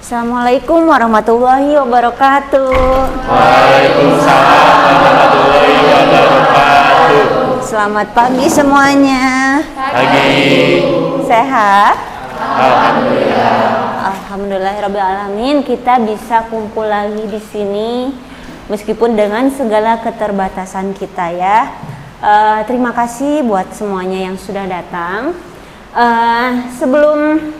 Assalamualaikum warahmatullahi wabarakatuh. Waalaikumsalam warahmatullahi wabarakatuh. Selamat pagi semuanya. Pagi. Sehat? Alhamdulillah. Alhamdulillahirabbil alamin. Kita bisa kumpul lagi di sini meskipun dengan segala keterbatasan kita ya. Terima kasih buat semuanya yang sudah datang. Sebelum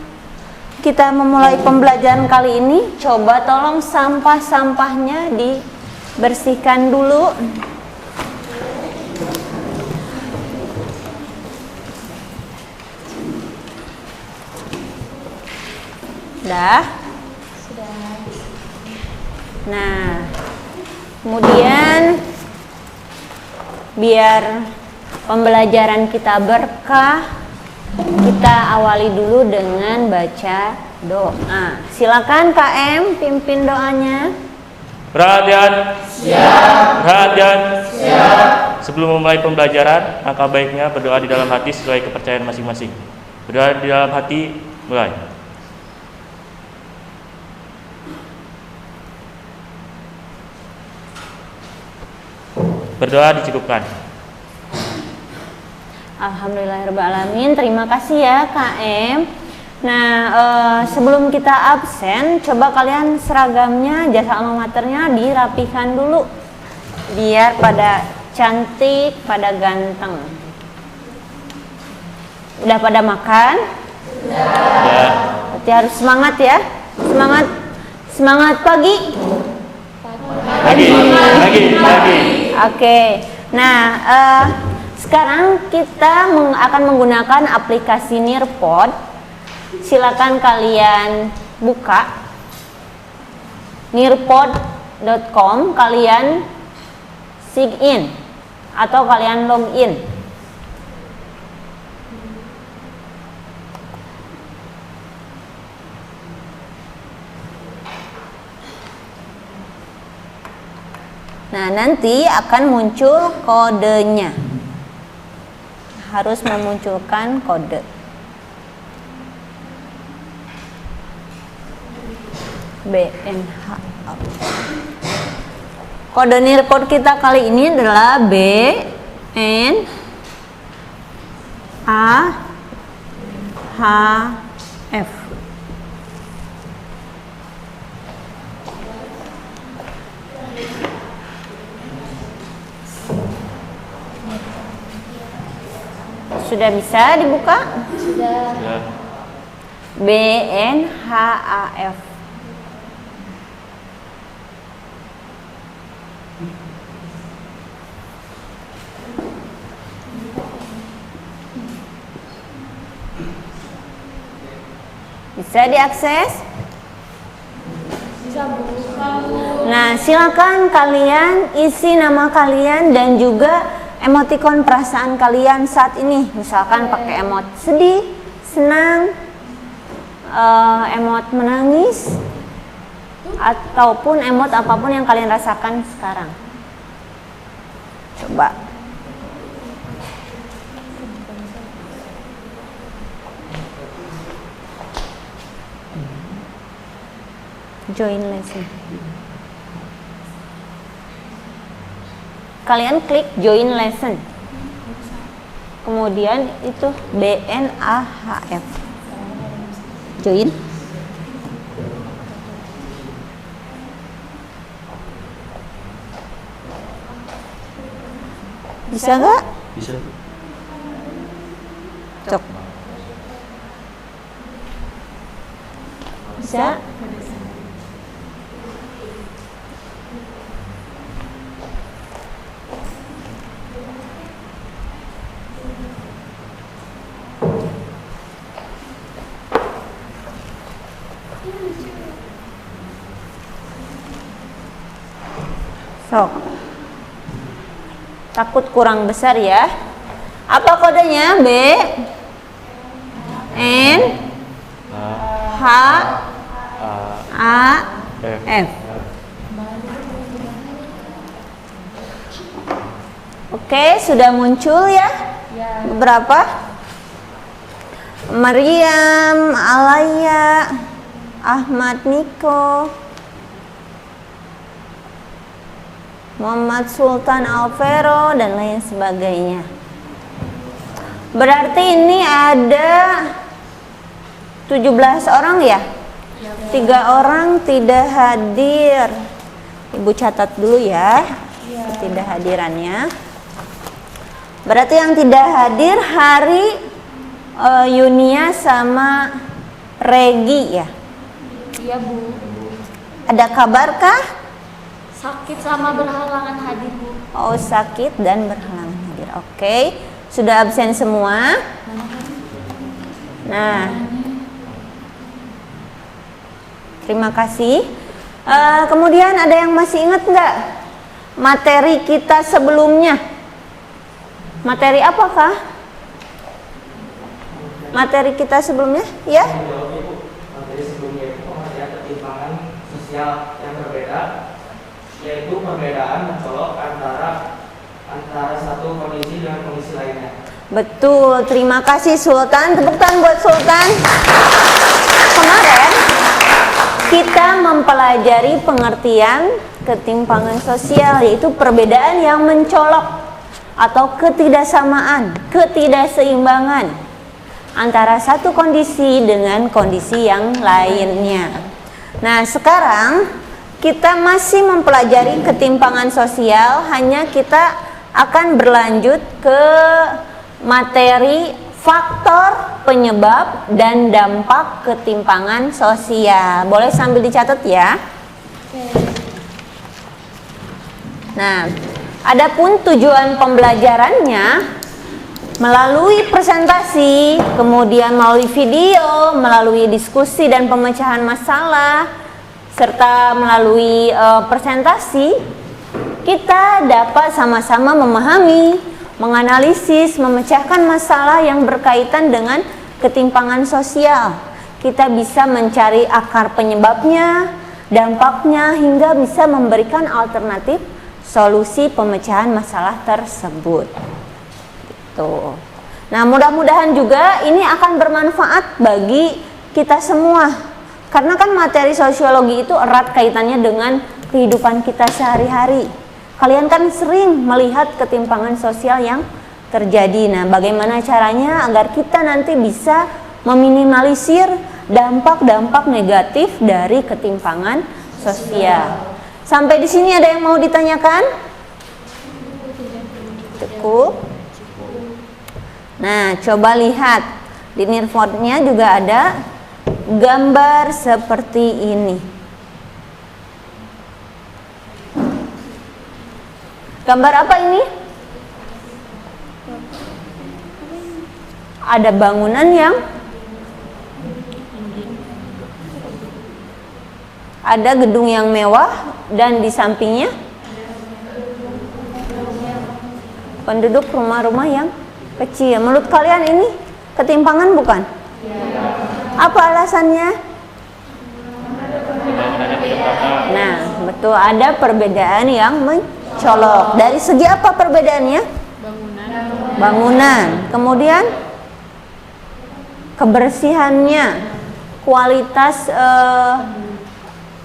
kita memulai pembelajaran kali ini, coba tolong sampah-sampahnya dibersihkan dulu. Sudah? Nah, kemudian biar pembelajaran kita berkah, kita awali dulu dengan baca doa. Silakan KM pimpin doanya. Perhatian. Siap. Perhatian. Siap. Sebelum memulai pembelajaran, maka baiknya berdoa di dalam hati sesuai kepercayaan masing-masing. Berdoa di dalam hati, mulai. Berdoa dicukupkan. Alhamdulillahirrahmanirrahim. Terima kasih ya KM. Nah, sebelum kita absen, coba kalian seragamnya, jasa alma maternya dirapikan dulu biar pada cantik, pada ganteng. Udah pada makan? Sudah. Berarti harus semangat ya. Semangat pagi. Pagi. Oke. Nah, sekarang kita akan menggunakan aplikasi Nearpod. Silakan kalian buka nearpod.com, kalian sign in atau kalian login. Nah, nanti akan muncul kodenya. Harus memunculkan kode. BNH. Kode Nearpod kita kali ini adalah BNAHF. Sudah bisa dibuka? Sudah. BNHAF. Bisa diakses? Bisa buka. Nah, silakan kalian isi nama kalian dan juga emoticon perasaan kalian saat ini. Misalkan pakai emot sedih, senang, emot menangis, ataupun emot apapun yang kalian rasakan sekarang. Coba. Join lesson. Kalian klik join lesson. Kemudian itu BNAHF. Join. Bisa nggak? Bisa. Cok. Bisa? Sok. Takut kurang besar ya. Apa kodenya? B N H A F. Oke, sudah muncul ya? Beberapa? Maryam, Alaya, Ahmad Niko, Muhammad Sultan Alvero, dan lain sebagainya. Berarti ini ada 17 orang ya? 3 orang tidak hadir. Ibu catat dulu ya ketidakhadirannya. Berarti yang tidak hadir hari Yunia sama Regi ya? Iya Bu. Ada kabarkah? Sakit sama berhalangan hadir Bu. Oh, sakit dan berhalangan hadir. Oke, sudah absen semua. Nah, terima kasih. Kemudian ada yang masih ingat nggak materi kita sebelumnya? Materi apakah? Materi kita sebelumnya, ya? Materi sebelumnya itu pengertian ketimpangan sosial yang berbeda, yaitu perbedaan mencolok antara satu kondisi dengan kondisi lainnya. Betul, terima kasih Sultan. Tepuk tangan buat Sultan. Kemarin kita mempelajari pengertian ketimpangan sosial, yaitu perbedaan yang mencolok atau ketidaksamaan, ketidakseimbangan antara satu kondisi dengan kondisi yang lainnya. Nah, sekarang kita masih mempelajari ketimpangan sosial, hanya kita akan berlanjut ke materi faktor, penyebab, dan dampak ketimpangan sosial. Boleh sambil dicatat ya. Nah, adapun tujuan pembelajarannya melalui presentasi, kemudian melalui video, melalui diskusi dan pemecahan masalah, serta melalui presentasi, kita dapat sama-sama memahami, menganalisis, memecahkan masalah yang berkaitan dengan ketimpangan sosial. Kita bisa mencari akar penyebabnya, dampaknya, hingga bisa memberikan alternatif solusi pemecahan masalah tersebut. Gitu. Nah, mudah-mudahan juga ini akan bermanfaat bagi kita semua. Karena kan materi sosiologi itu erat kaitannya dengan kehidupan kita sehari-hari. Kalian kan sering melihat ketimpangan sosial yang terjadi. Nah, bagaimana caranya agar kita nanti bisa meminimalisir dampak-dampak negatif dari ketimpangan sosial. Sampai di sini ada yang mau ditanyakan? Cukup. Nah, coba lihat di nirfotnya juga ada gambar seperti ini. Gambar apa ini? Ada bangunan yang ada gedung yang mewah dan di sampingnya penduduk rumah-rumah yang kecil. Menurut kalian ini ketimpangan bukan? Apa alasannya? Nah, betul, ada perbedaan yang mencolok. Dari segi apa perbedaannya? Bangunan. Kemudian kebersihannya, kualitas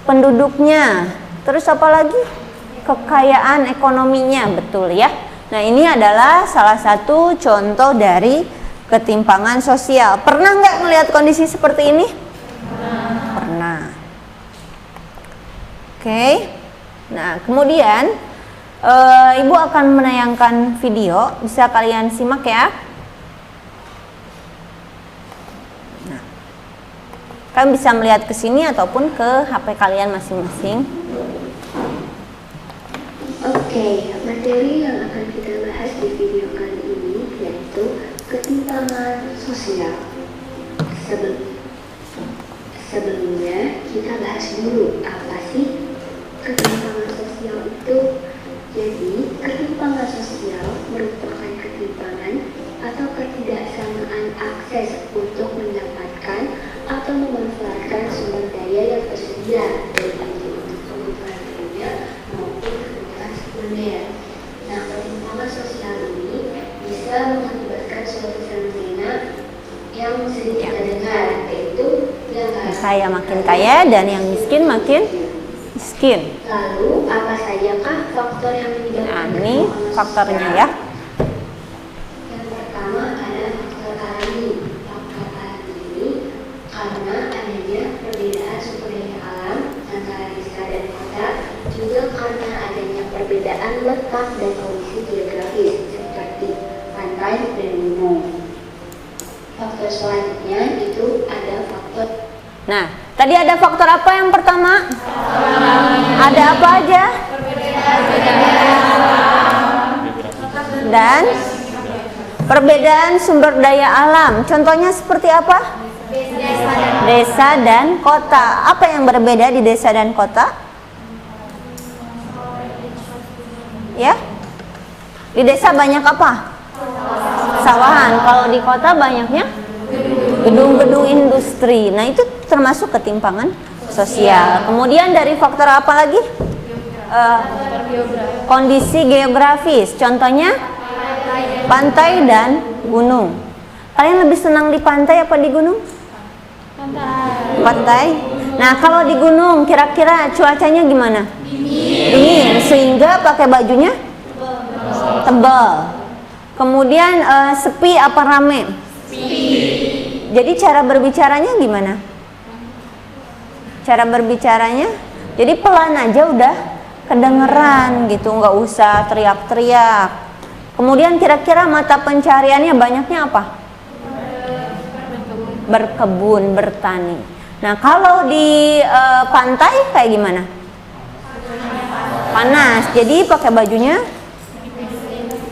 penduduknya. Terus apa lagi? Kekayaan ekonominya, betul ya. Nah, ini adalah salah satu contoh dari ketimpangan sosial. Pernah nggak melihat kondisi seperti ini? Pernah. Oke. Nah, kemudian Ibu akan menayangkan video, bisa kalian simak ya. Nah, kalian bisa melihat ke sini ataupun ke HP kalian masing-masing. Oke, materi yang akan kita bahas di video kali ini yaitu ketimpangan sosial. Sebelumnya kita bahas dulu apa sih ketimpangan sosial itu. Jadi, ketimpangan sosial merupakan ketimpangan atau ketidaksamaan akses untuk mendapatkan atau memanfaatkan sumber daya yang tersedia, baik itu untuk kebutuhan primer maupun kebutuhan sekunder. Nah, ketimpangan sosial ini bisa mengakibatkan suatu fenomena yang sering kita dengar, yaitu yang kaya makin kaya dan yang miskin makin miskin. Lalu, apa sajakah faktor yang menyebabkan Nah, ini faktornya ya. Yang pertama ada faktor alami. Faktor alami ini karena adanya perbedaan sumber daya alam antara desa dan kota, juga karena adanya perbedaan letak dan kondisi geografis seperti pantai dan gunung. Faktor selanjutnya itu ada faktor. Nah, tadi ada faktor apa yang pertama? Ada apa aja? Dan perbedaan sumber daya alam. Contohnya seperti apa? Desa dan kota. Apa yang berbeda di desa dan kota? Ya? Di desa banyak apa? Sawahan. Kalau di kota banyaknya gedung-gedung industri. Nah, itu termasuk ketimpangan sosial. Kemudian dari faktor apa lagi? Kondisi geografis. Contohnya pantai dan gunung. Kalian lebih senang di pantai apa di gunung? Pantai. Nah, kalau di gunung kira-kira cuacanya gimana? Dingin. Sehingga pakai bajunya tebal. Kemudian sepi apa rame? Jadi cara berbicaranya gimana? Cara berbicaranya, jadi pelan aja udah kedengeran gitu, nggak usah teriak-teriak. Kemudian kira-kira mata pencariannya banyaknya apa? Berkebun, bertani. Nah, kalau di pantai kayak gimana? Panas, jadi pakai bajunya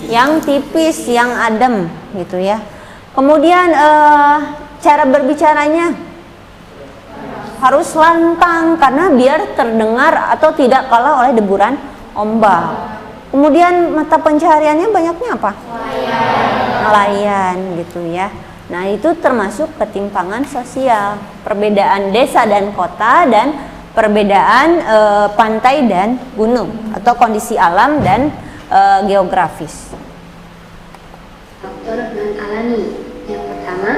yang tipis, yang adem gitu ya. Kemudian cara berbicaranya harus lantang karena biar terdengar atau tidak kalah oleh deburan ombak. Kemudian mata pencahariannya banyaknya apa? Nelayan gitu ya. Nah, itu termasuk ketimpangan sosial, perbedaan desa dan kota dan perbedaan pantai dan gunung atau kondisi alam dan geografis. Faktor non-alami. Yang pertama,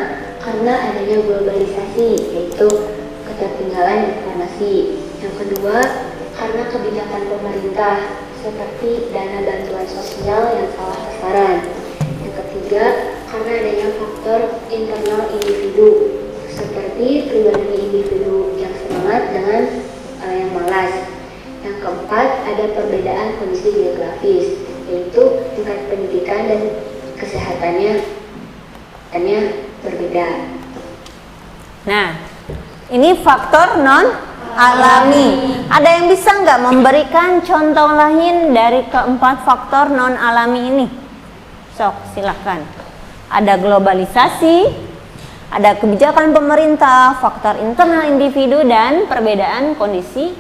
karena adanya globalisasi, yaitu ketertinggalan informasi. Yang kedua, karena kebijakan pemerintah, seperti dana bantuan sosial yang salah sasaran. Yang ketiga, karena adanya faktor internal individu, seperti pribadi individu yang semangat dengan yang malas. Yang keempat, ada perbedaan kondisi geografis, yaitu tingkat pendidikan dan kesehatannya berbeda. Nah, ini faktor non alami. Ada yang bisa nggak memberikan contoh lain dari keempat faktor non alami ini? Sok, silahkan. Ada globalisasi, ada kebijakan pemerintah, faktor internal individu, dan perbedaan kondisi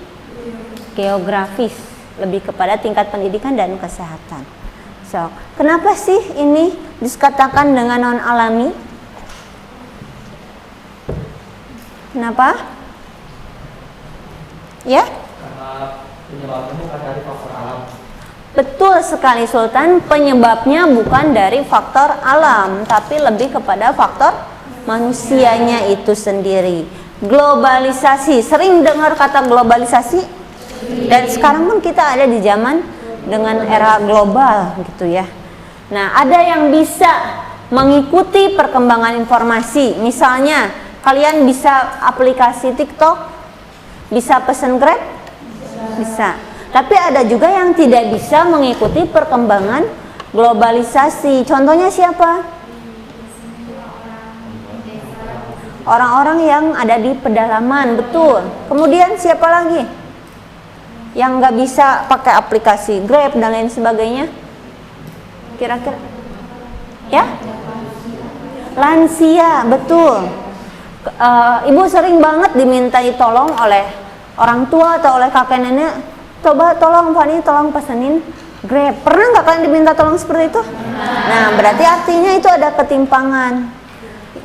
geografis, lebih kepada tingkat pendidikan dan kesehatan. So, kenapa sih ini dikatakan dengan non alami? Kenapa? Ya? Karena penyebabnya bukan dari faktor alam. Betul sekali Sultan, penyebabnya bukan dari faktor alam, tapi lebih kepada faktor manusianya itu sendiri. Globalisasi, sering dengar kata globalisasi? Dan sekarang pun kita ada di zaman dengan era global gitu ya. Nah, ada yang bisa mengikuti perkembangan informasi. Misalnya, kalian bisa aplikasi TikTok, bisa pesan Grab? Bisa. Tapi ada juga yang tidak bisa mengikuti perkembangan globalisasi. Contohnya siapa? Orang-orang yang ada di pedalaman, betul. Kemudian siapa lagi? Yang nggak bisa pakai aplikasi Grab dan lain sebagainya? Kira-kira? Ya? Lansia, betul. Ibu sering banget dimintai tolong oleh orang tua atau oleh kakek nenek, coba tolong Fani, tolong pesenin Grab. Pernah nggak kalian diminta tolong seperti itu? Nah, berarti artinya itu ada ketimpangan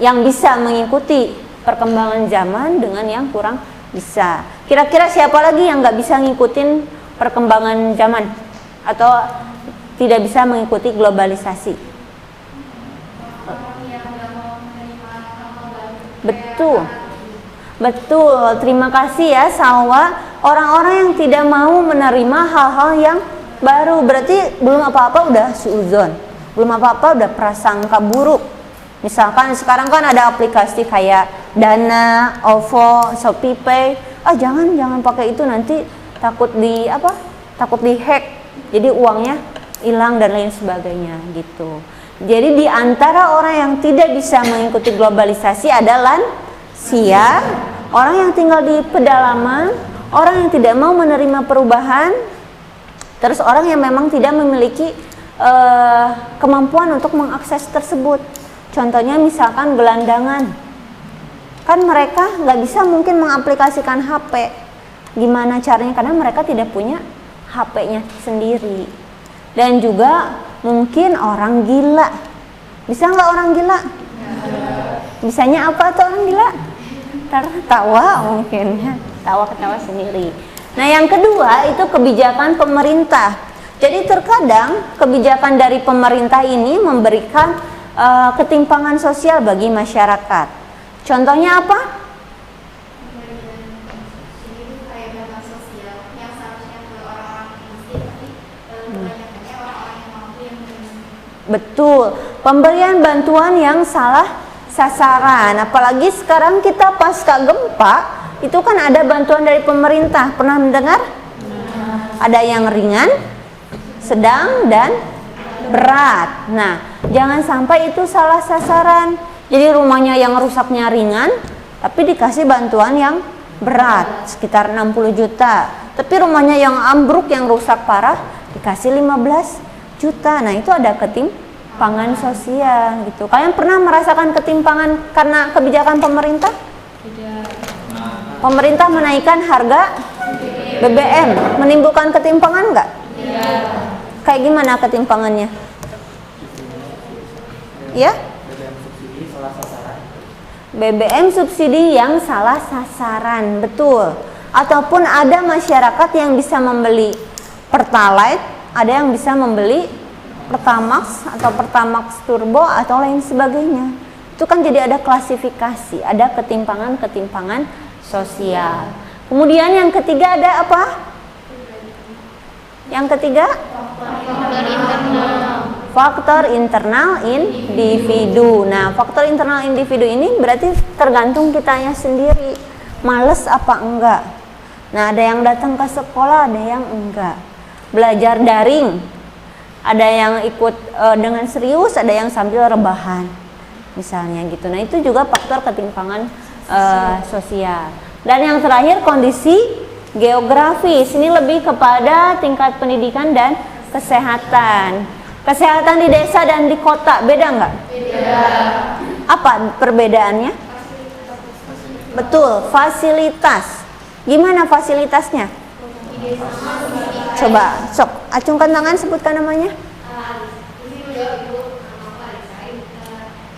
yang bisa mengikuti perkembangan zaman dengan yang kurang bisa. Kira-kira siapa lagi yang nggak bisa ngikutin perkembangan zaman atau tidak bisa mengikuti globalisasi? Betul. Betul, terima kasih ya Salwa. Orang-orang yang tidak mau menerima hal-hal yang baru, berarti belum apa-apa udah suudzon, belum apa-apa udah prasangka buruk. Misalkan sekarang kan ada aplikasi kayak Dana, OVO, ShopeePay. Jangan pakai itu, nanti takut takut dihack. Jadi uangnya hilang dan lain sebagainya gitu. Jadi di antara orang yang tidak bisa mengikuti globalisasi adalah lansia, orang yang tinggal di pedalaman, orang yang tidak mau menerima perubahan, terus orang yang memang tidak memiliki kemampuan untuk mengakses tersebut. Contohnya misalkan gelandangan, kan mereka nggak bisa mungkin mengaplikasikan HP. Gimana caranya? Karena mereka tidak punya HP-nya sendiri. Dan juga mungkin orang gila. Bisa nggak orang gila? Bisanya apa tuh orang gila? Tertawa mungkin ya, tawa-ketawa sendiri. Nah yang kedua itu kebijakan pemerintah. Jadi terkadang kebijakan dari pemerintah ini memberikan ketimpangan sosial bagi masyarakat. Contohnya apa? Betul, pemberian bantuan yang salah sasaran. Apalagi sekarang kita pasca gempa, itu kan ada bantuan dari pemerintah. Pernah mendengar? Ada yang ringan, sedang, dan berat. Nah, jangan sampai itu salah sasaran. Jadi rumahnya yang rusaknya ringan, tapi dikasih bantuan yang berat, sekitar 60 juta. Tapi rumahnya yang ambruk, yang rusak parah, dikasih 15 juta. Nah itu ada ketimpangan sosial gitu. Kalian pernah merasakan ketimpangan karena kebijakan pemerintah? Tidak. Pemerintah menaikkan harga BBM, menimbulkan ketimpangan nggak? Tidak. Kayak gimana ketimpangannya? Ya? BBM subsidi yang salah sasaran, betul. Ataupun ada masyarakat yang bisa membeli Pertalite, ada yang bisa membeli Pertamax atau Pertamax Turbo atau lain sebagainya. Itu kan jadi ada klasifikasi, ada ketimpangan-ketimpangan sosial. Kemudian yang ketiga ada apa? Yang ketiga? Faktor internal individu. Nah, faktor internal individu ini berarti tergantung kitanya sendiri, males apa enggak. Nah, ada yang datang ke sekolah, ada yang enggak. Belajar daring, ada yang ikut dengan serius, ada yang sambil rebahan misalnya gitu. Nah itu juga faktor ketimpangan sosial. Dan yang terakhir kondisi geografis, ini lebih kepada tingkat pendidikan dan kesehatan. Kesehatan di desa dan di kota beda nggak? Beda. Apa perbedaannya? Betul, fasilitas. Gimana fasilitasnya? Coba, sok, acungkan tangan, sebutkan namanya.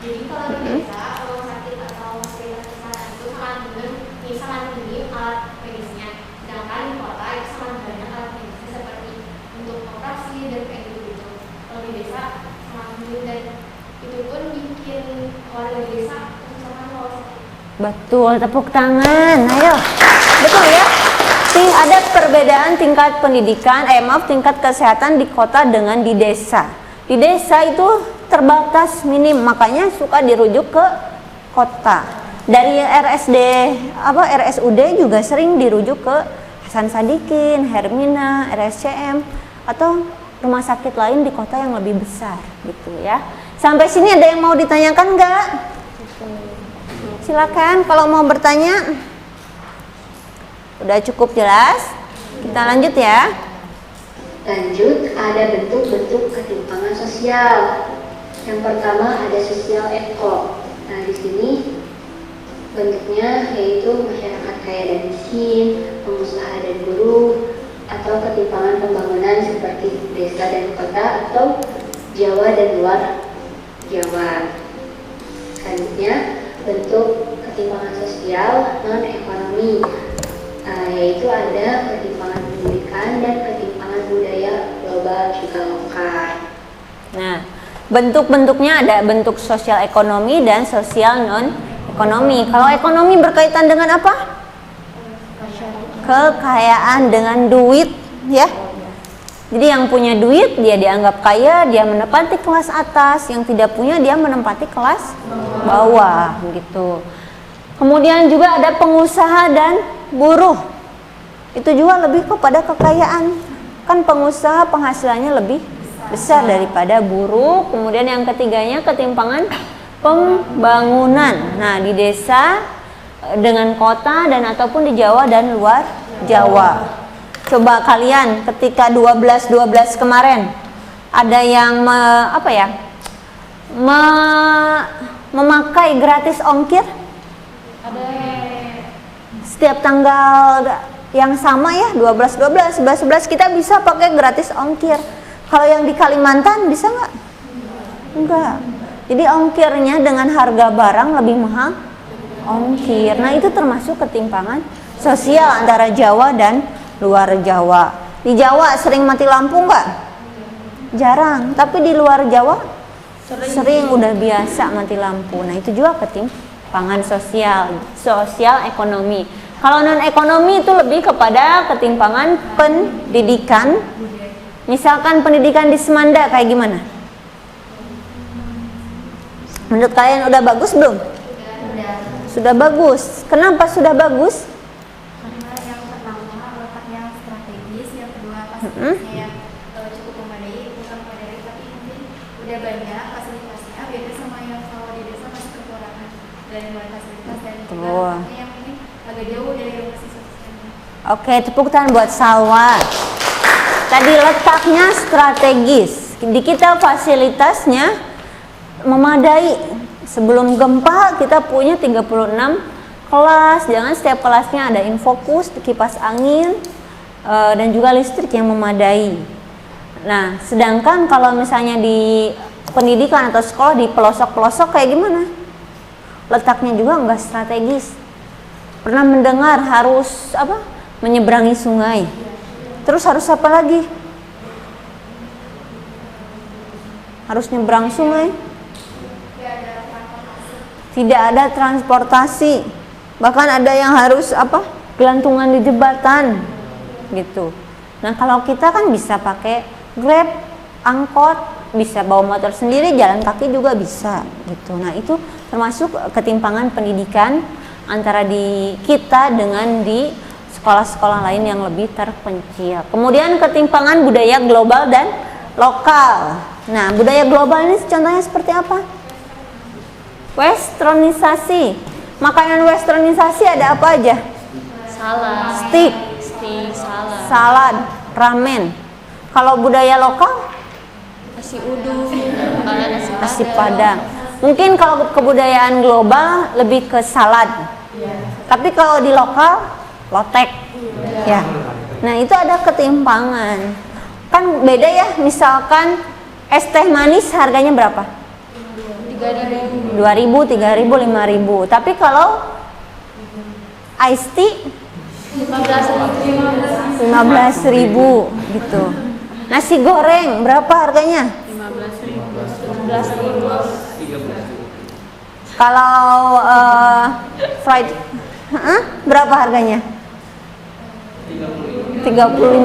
Jadi kalau di desa, kalau sakit atau fasilitas kesehatan itu sangat minim alat medisnya. Sedangkan di kota itu sangat banyak alat medisnya seperti untuk operasi dan kayak gitu. Kalau di desa sangat minim dan itu pun bikin warga desa misalkan kalau sakit. Betul, tepuk tangan, ayo. Betul ya? Ada perbedaan tingkat pendidikan, tingkat kesehatan di kota dengan di desa. Di desa itu terbatas minim, makanya suka dirujuk ke kota. Dari RSUD juga sering dirujuk ke Hasan Sadikin, Hermina, RSCM atau rumah sakit lain di kota yang lebih besar gitu ya. Sampai sini ada yang mau ditanyakan nggak? Silakan kalau mau bertanya. Udah cukup jelas? Kita lanjut ya. Lanjut, ada bentuk-bentuk ketimpangan sosial. Yang pertama ada sosial eko. Nah, di sini bentuknya yaitu masyarakat kaya dan miskin, pengusaha dan buruh, atau ketimpangan pembangunan seperti desa dan kota atau Jawa dan luar Jawa. Selanjutnya, bentuk ketimpangan sosial non-ekonomi. Yaitu ada ketimpangan pendidikan dan ketimpangan budaya global juga lokal. Nah, bentuk-bentuknya ada bentuk sosial ekonomi dan sosial non Ekonomi. Kalau ekonomi berkaitan dengan apa? Kekayaan dengan duit, ya. Jadi yang punya duit dia dianggap kaya, dia menempati kelas atas, yang tidak punya dia menempati kelas bawah, gitu. Kemudian juga ada pengusaha dan buruh. Itu juga lebih kepada kekayaan. Kan pengusaha penghasilannya lebih besar daripada buruh. Kemudian yang ketiganya ketimpangan pembangunan. Nah, di desa dengan kota dan ataupun di Jawa dan luar Jawa. Coba kalian ketika 12-12 kemarin ada yang memakai gratis ongkir? Setiap tanggal yang sama ya, 12-12, 11-11 kita bisa pakai gratis ongkir. Kalau yang di Kalimantan bisa nggak? Enggak. Jadi ongkirnya dengan harga barang lebih mahal ongkir. Nah, itu termasuk ketimpangan sosial antara Jawa dan luar Jawa. Di Jawa sering mati lampu nggak? Jarang. Tapi di luar Jawa sering udah biasa mati lampu. Nah, itu juga ketimpangan sosial ekonomi. Kalau non ekonomi itu lebih kepada ketimpangan pendidikan. Misalkan pendidikan di Semanda kayak gimana? Menurut kalian udah bagus belum? Sudah bagus. Kenapa sudah bagus? Karena yang pertama letaknya strategis, yang kedua fasilitasnya yang cukup memadai, bukan memadai tapi mungkin udah banyak fasilitasnya, beda sama yang kalau di desa masih kekurangan dari mulai fasilitas dan juga yang mungkin agak jauh dari rumah siswa-siswanya. Oke, tepuk tangan buat Salwa. Tadi letaknya strategis. Di kita fasilitasnya memadai. Sebelum gempa kita punya 36 kelas. Jangan setiap kelasnya ada infokus, kipas angin, dan juga listrik yang memadai. Nah, sedangkan kalau misalnya di pendidikan atau sekolah di pelosok-pelosok kayak gimana? Letaknya juga enggak strategis. Pernah mendengar harus menyeberangi sungai. Terus harus apa lagi? Harus nyebrang sungai. Tidak ada transportasi. Bahkan ada yang harus gelantungan di jembatan gitu. Nah, kalau kita kan bisa pakai Grab, angkot, bisa bawa motor sendiri, jalan kaki juga bisa gitu. Nah, itu termasuk ketimpangan pendidikan antara di kita dengan di sekolah-sekolah lain yang lebih terpencil. Kemudian ketimpangan budaya global dan lokal. Nah, budaya global ini contohnya seperti apa? Westernisasi. Makanan westernisasi ada apa aja? Salad, Steak, salad, ramen. Kalau budaya lokal? nasi uduk, Nasi padang. Mungkin kalau kebudayaan global lebih ke salad. Tapi kalau di lokal, lotek. Ya. Nah, itu ada ketimpangan. Kan beda ya, misalkan es teh manis harganya berapa? 2.000, 3.000, 5.000. Tapi kalau iced tea 15.000 gitu. Nasi goreng berapa harganya? 15.000. Kalau fried berapa harganya? 35.000.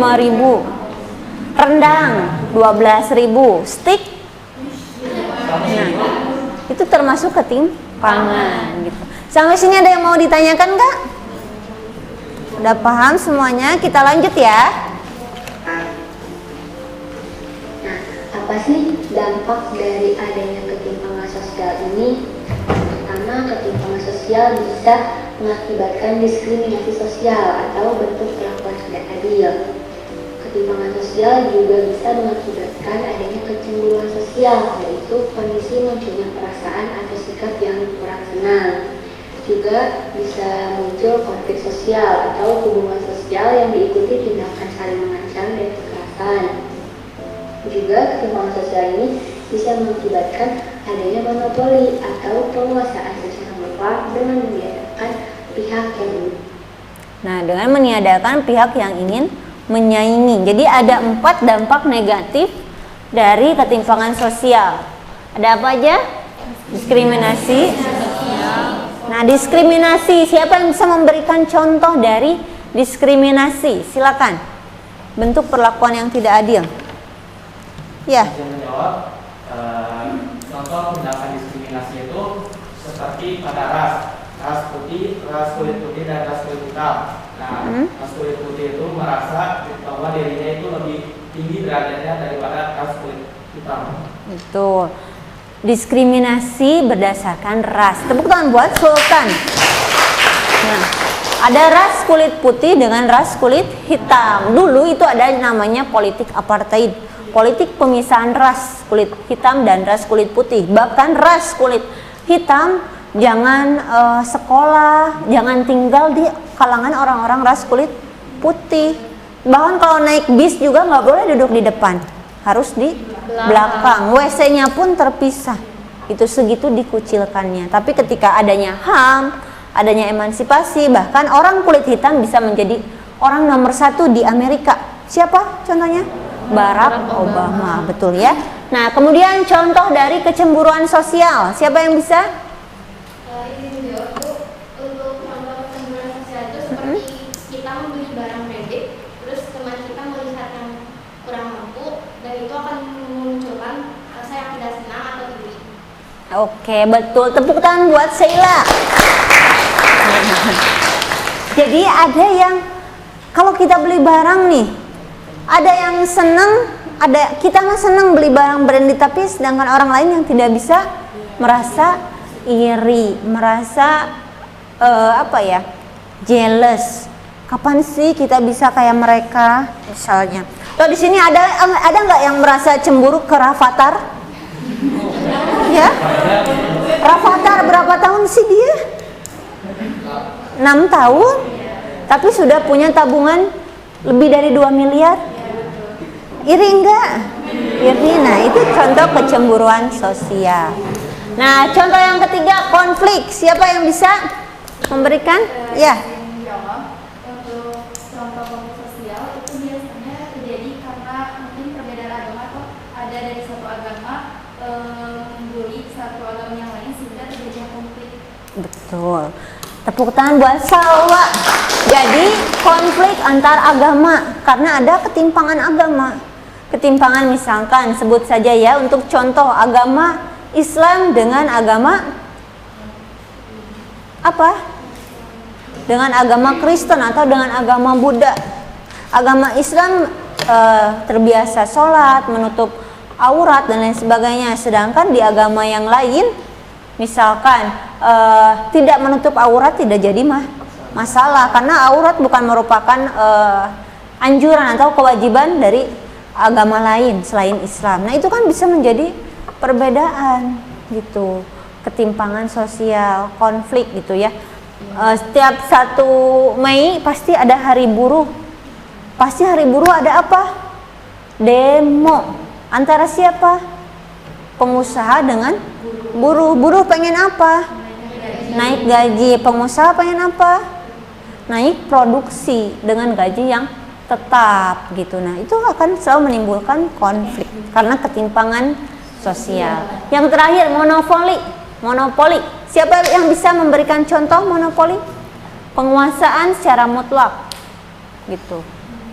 Rendang 12.000. Steak. Nah, itu termasuk ketimpangan gitu. Sampai sini ada yang mau ditanyakan nggak? Udah paham semuanya? Kita lanjut ya. Nah, apa sih dampak dari adanya ketimpangan sosial ini? Pertama, ketimpangan sosial bisa mengakibatkan diskriminasi sosial atau bentuk perlakuan tidak adil. Ketimpangan sosial juga bisa mengakibatkan adanya kecemburuan sosial, yaitu kondisi munculnya perasaan atau sikap yang kurang senang. Juga bisa muncul konflik sosial atau hubungan sosial yang diikuti tindakan saling mengancam dan kekerasan. Juga ketimpangan sosial ini bisa mengakibatkan adanya monopoli atau penguasaan secara mutlak dengan meniadakan pihak yang ingin. Nah, dengan meniadakan pihak yang ingin menyaingi. Jadi ada 4 dampak negatif dari ketimpangan sosial. Ada apa aja? Diskriminasi. Nah, diskriminasi, siapa yang bisa memberikan contoh dari diskriminasi? Silakan. Bentuk perlakuan yang tidak adil. Ya. Saya menjawab, contoh tindakan diskriminasi itu seperti pada ras putih, ras kulit putih dan ras kulit hitam. Nah, ras kulit putih itu merasa bahwa dirinya itu lebih tinggi derajatnya daripada ras kulit hitam. Betul. Diskriminasi berdasarkan ras. Tepuk tangan buat Sultan. Nah, ada ras kulit putih dengan ras kulit hitam. Dulu itu ada namanya politik apartheid. Politik pemisahan ras kulit hitam dan ras kulit putih. Bahkan ras kulit hitam jangan sekolah, jangan tinggal di kalangan orang-orang ras kulit putih. Bahkan kalau naik bis juga nggak boleh duduk di depan, harus di belakang. WC-nya pun terpisah. Itu segitu dikucilkannya. Tapi ketika adanya HAM, adanya emansipasi, bahkan orang kulit hitam bisa menjadi orang nomor 1 di Amerika. Siapa contohnya? Barack Obama, betul ya. Nah, kemudian contoh dari kecemburuan sosial, siapa yang bisa? Ini juga untuk contoh kecemburuan sosial itu seperti kita membeli barang branded, terus teman kita melihat yang kurang mampu, dan itu akan memunculkan rasa yang tidak senang atau iri. Oke, betul. Tepuk tangan buat Sheila. Jadi ada yang kalau kita beli barang nih, ada yang senang, kita mah senang beli barang branded, tapi sedangkan orang lain yang tidak bisa merasa iri, merasa jealous. Kapan sih kita bisa kayak mereka misalnya? Tuh di sini ada nggak yang merasa cemburu ke Rafathar? Ya, Rafathar berapa tahun sih dia? 6 tahun, tapi sudah punya tabungan lebih dari 2 miliar. Iri enggak? Iri. Nah, itu contoh kecemburuan sosial. Nah, contoh yang ketiga, konflik. Siapa yang bisa memberikan? Ya. Untuk contoh konflik sosial itu biasanya terjadi karena mungkin perbedaan agama atau ada dari satu agama membuli satu agama yang lain sehingga terjadi konflik. Betul. Tepuk tangan buat Salwa. Jadi konflik antar agama karena ada ketimpangan agama. Ketimpangan misalkan sebut saja ya untuk contoh agama Islam dengan agama apa? Dengan agama Kristen atau dengan agama Buddha. Agama Islam terbiasa sholat, menutup aurat dan lain sebagainya. Sedangkan di agama yang lain misalkan tidak menutup aurat tidak jadi masalah karena aurat bukan merupakan anjuran atau kewajiban dari agama lain selain Islam. Nah, itu kan bisa menjadi perbedaan gitu, ketimpangan sosial, konflik gitu ya. Setiap 1 Mei pasti ada hari buruh. Pasti hari buruh ada apa? Demo. Antara siapa? Pengusaha dengan buruh. Buruh pengen apa? Naik gaji. Pengusaha pengen apa? Naik produksi dengan gaji yang tetap gitu. Nah, itu akan selalu menimbulkan konflik karena ketimpangan sosial. Yang terakhir, monopoli. Monopoli. Siapa yang bisa memberikan contoh monopoli? Penguasaan secara mutlak. Gitu.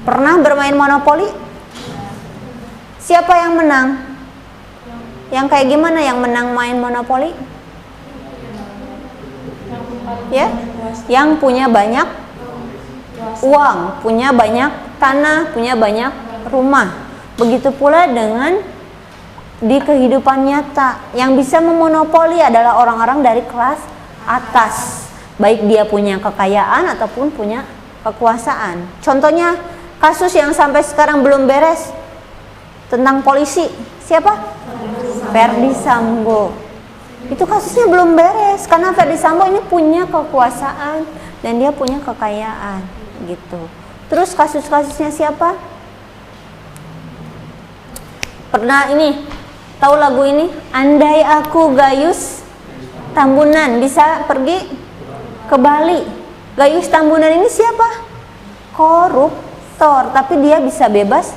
Pernah bermain monopoli? Siapa yang menang? Yang kayak gimana yang menang main monopoli? Ya, yang punya banyak uang, punya banyak tanah, punya banyak rumah. Begitu pula dengan di kehidupan nyata, yang bisa memonopoli adalah orang-orang dari kelas atas, baik dia punya kekayaan ataupun punya kekuasaan. Contohnya kasus yang sampai sekarang belum beres tentang polisi, siapa? Verdi Sambo. Itu kasusnya belum beres karena Verdi Sambo ini punya kekuasaan dan dia punya kekayaan gitu. Terus kasus-kasusnya siapa? Pernah ini, tahu lagu ini? Andai aku Gayus Tambunan bisa pergi ke Bali. Gayus Tambunan ini siapa? Koruptor, tapi dia bisa bebas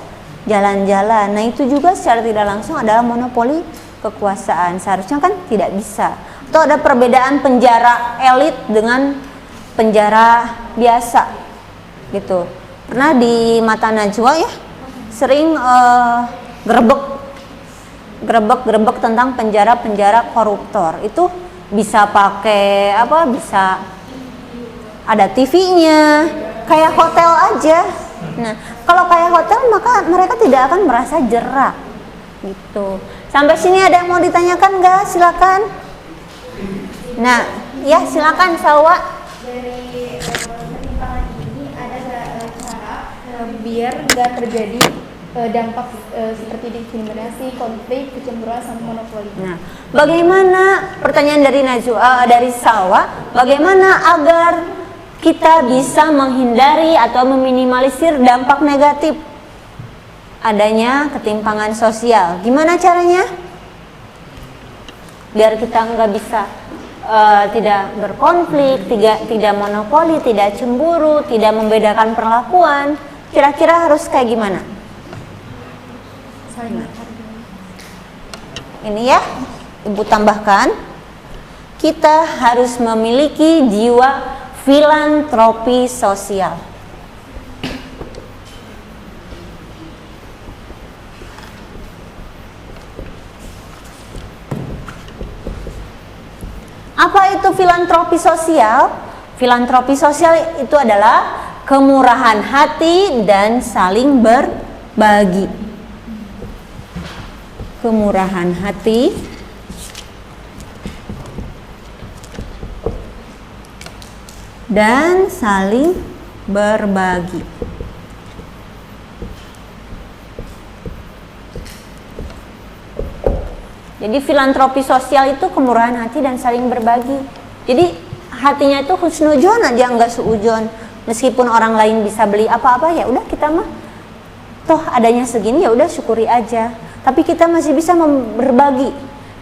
jalan-jalan. Nah, itu juga secara tidak langsung adalah monopoli kekuasaan. Seharusnya kan tidak bisa. atau ada perbedaan penjara elit dengan penjara biasa gitu. Karena di mata Najwa ya sering gerebek tentang penjara koruptor. Itu bisa pakai apa? Bisa ada TV-nya, kayak hotel aja. Nah, kalau kayak hotel maka mereka tidak akan merasa jera gitu. Sampai sini ada yang mau ditanyakan nggak? Silakan. Nah, ya silakan Salwa. Dari ketimpangan ini ada nggak cara biar nggak terjadi dampak seperti diskriminasi, konflik, kecemburuan, sama monopoli? Nah, bagaimana pertanyaan dari dari Salwa? Bagaimana agar kita bisa menghindari atau meminimalisir dampak negatif adanya ketimpangan sosial? Gimana caranya? Biar kita nggak bisa tidak berkonflik, tidak monopoli, tidak cemburu, tidak membedakan perlakuan. Kira-kira harus kayak gimana? Ini ya, Ibu tambahkan, kita harus memiliki jiwa filantropi sosial. Apa itu filantropi sosial? Filantropi sosial itu adalah kemurahan hati dan saling berbagi. Kemurahan hati dan saling berbagi. Jadi filantropi sosial itu kemurahan hati dan saling berbagi. Jadi hatinya itu husnudzon aja, nggak suudzon. Meskipun orang lain bisa beli apa-apa, ya udah kita mah toh adanya segini, ya udah syukuri aja. Tapi kita masih bisa berbagi,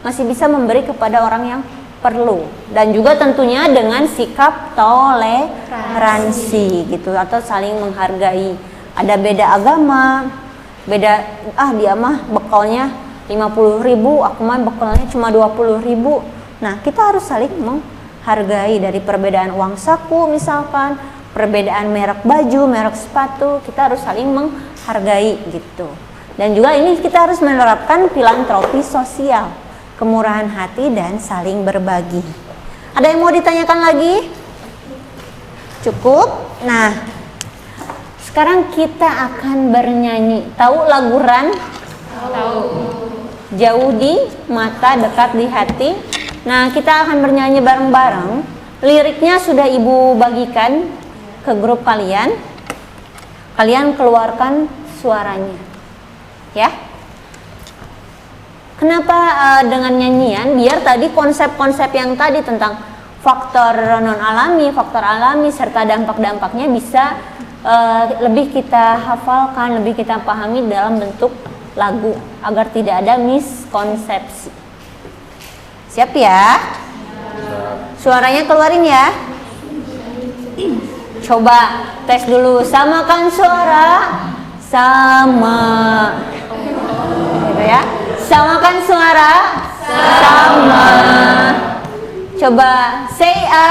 masih bisa memberi kepada orang yang perlu, dan juga tentunya dengan sikap toleransi gitu, atau saling menghargai. Ada beda agama, beda dia mah bekalnya 50.000, aku mah bekalnya cuma 20.000. Nah, kita harus saling menghargai. Dari perbedaan uang saku misalkan, perbedaan merek baju, merek sepatu, kita harus saling menghargai gitu. Dan juga ini kita harus menerapkan filantropi sosial, kemurahan hati dan saling berbagi. Ada yang mau ditanyakan lagi? Cukup? Nah, sekarang kita akan bernyanyi. Tahu lagu Ran? Tahu. Jauh di mata, dekat di hati. Nah, kita akan bernyanyi bareng-bareng. Liriknya sudah Ibu bagikan ke grup kalian. Kalian keluarkan suaranya. Ya. Kenapa dengan nyanyian? Biar tadi konsep-konsep yang tadi tentang faktor non alami, faktor alami serta dampak-dampaknya bisa lebih kita hafalkan, lebih kita pahami dalam bentuk lagu agar tidak ada miskonsepsi. Siap ya? Suaranya keluarin ya. Coba tes dulu, samakan suara. Sama. Gitu ya. Samakan suara. Sama. Coba say a.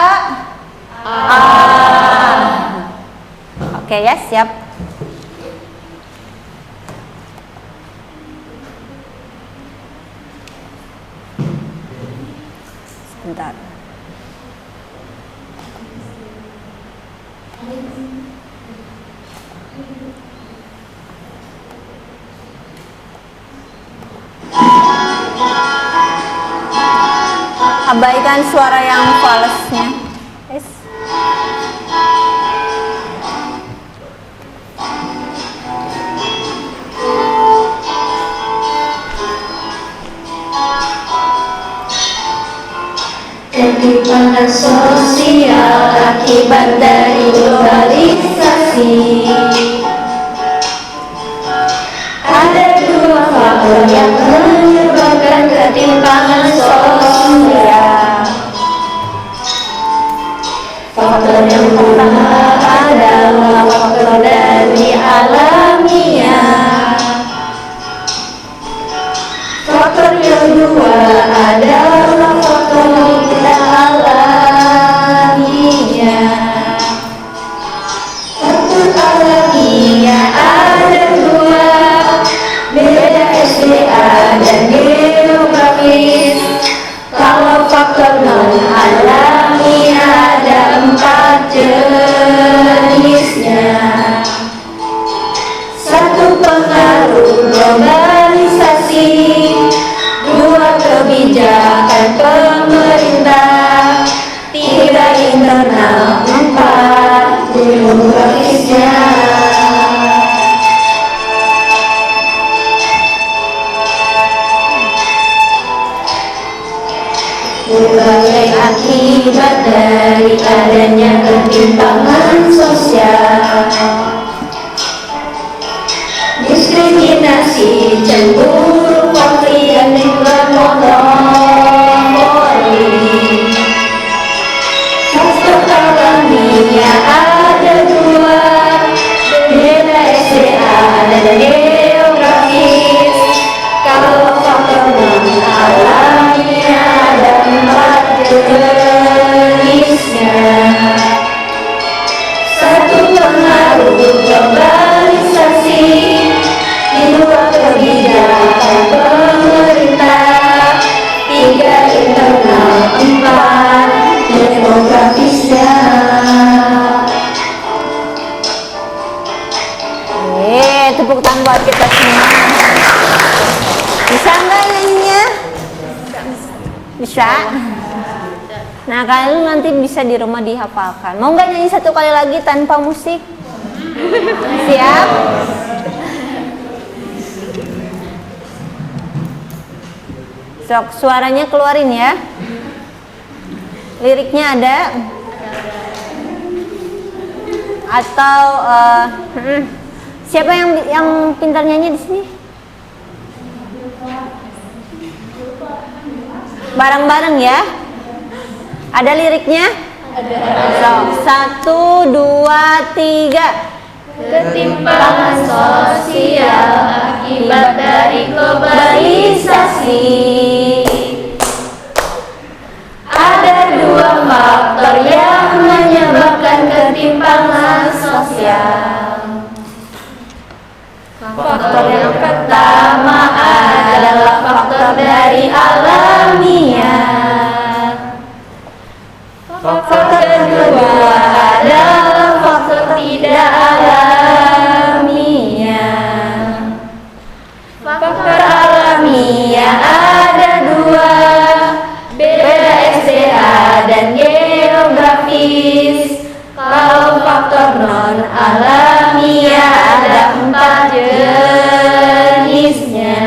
Oke ya, siap. Sebentar. Abaikan suara yang falsnya. Yes. Ketimpangan sosial akibat dari globalisasi. Ada dua faktor yang menyebabkan ketimpangan sosial. Faktor yang pertama adalah faktor dari alamiah. Faktor yang kedua adalah faktor ketimpangan sosial, diskriminasi, cemburu, konflik, dan juga monopoli. Faktor alamiah ada dua, beda SDA dan geografis. Kalau faktor non-alamiah ada 4 jenisnya. Satu, pengaruh globalisasi, dua, kebijakan pemerintah, tiga, internal, empat, demografisnya. Tepuk tangan buat kita semua. Bisa nggak nyanyinya? Bisa. Nah, kalian nanti bisa di rumah dihafalkan. Mau nggak nyanyi satu kali lagi tanpa musik? Siap? Sok, suaranya keluarin ya. Liriknya ada? Atau siapa yang pintar nyanyi di sini? Bareng-bareng ya. Ada liriknya? Ada. So, 1, 2, 3. Ketimpangan sosial akibat dari globalisasi. Ada dua faktor yang menyebabkan ketimpangan sosial. Faktor yang pertama adalah faktor dari alamiah. Faktor kedua adalah faktor tidak alamiah. Faktor alamiah ada dua, beda SDA dan geografis. Kalau faktor non alamiah ada 4 jenisnya.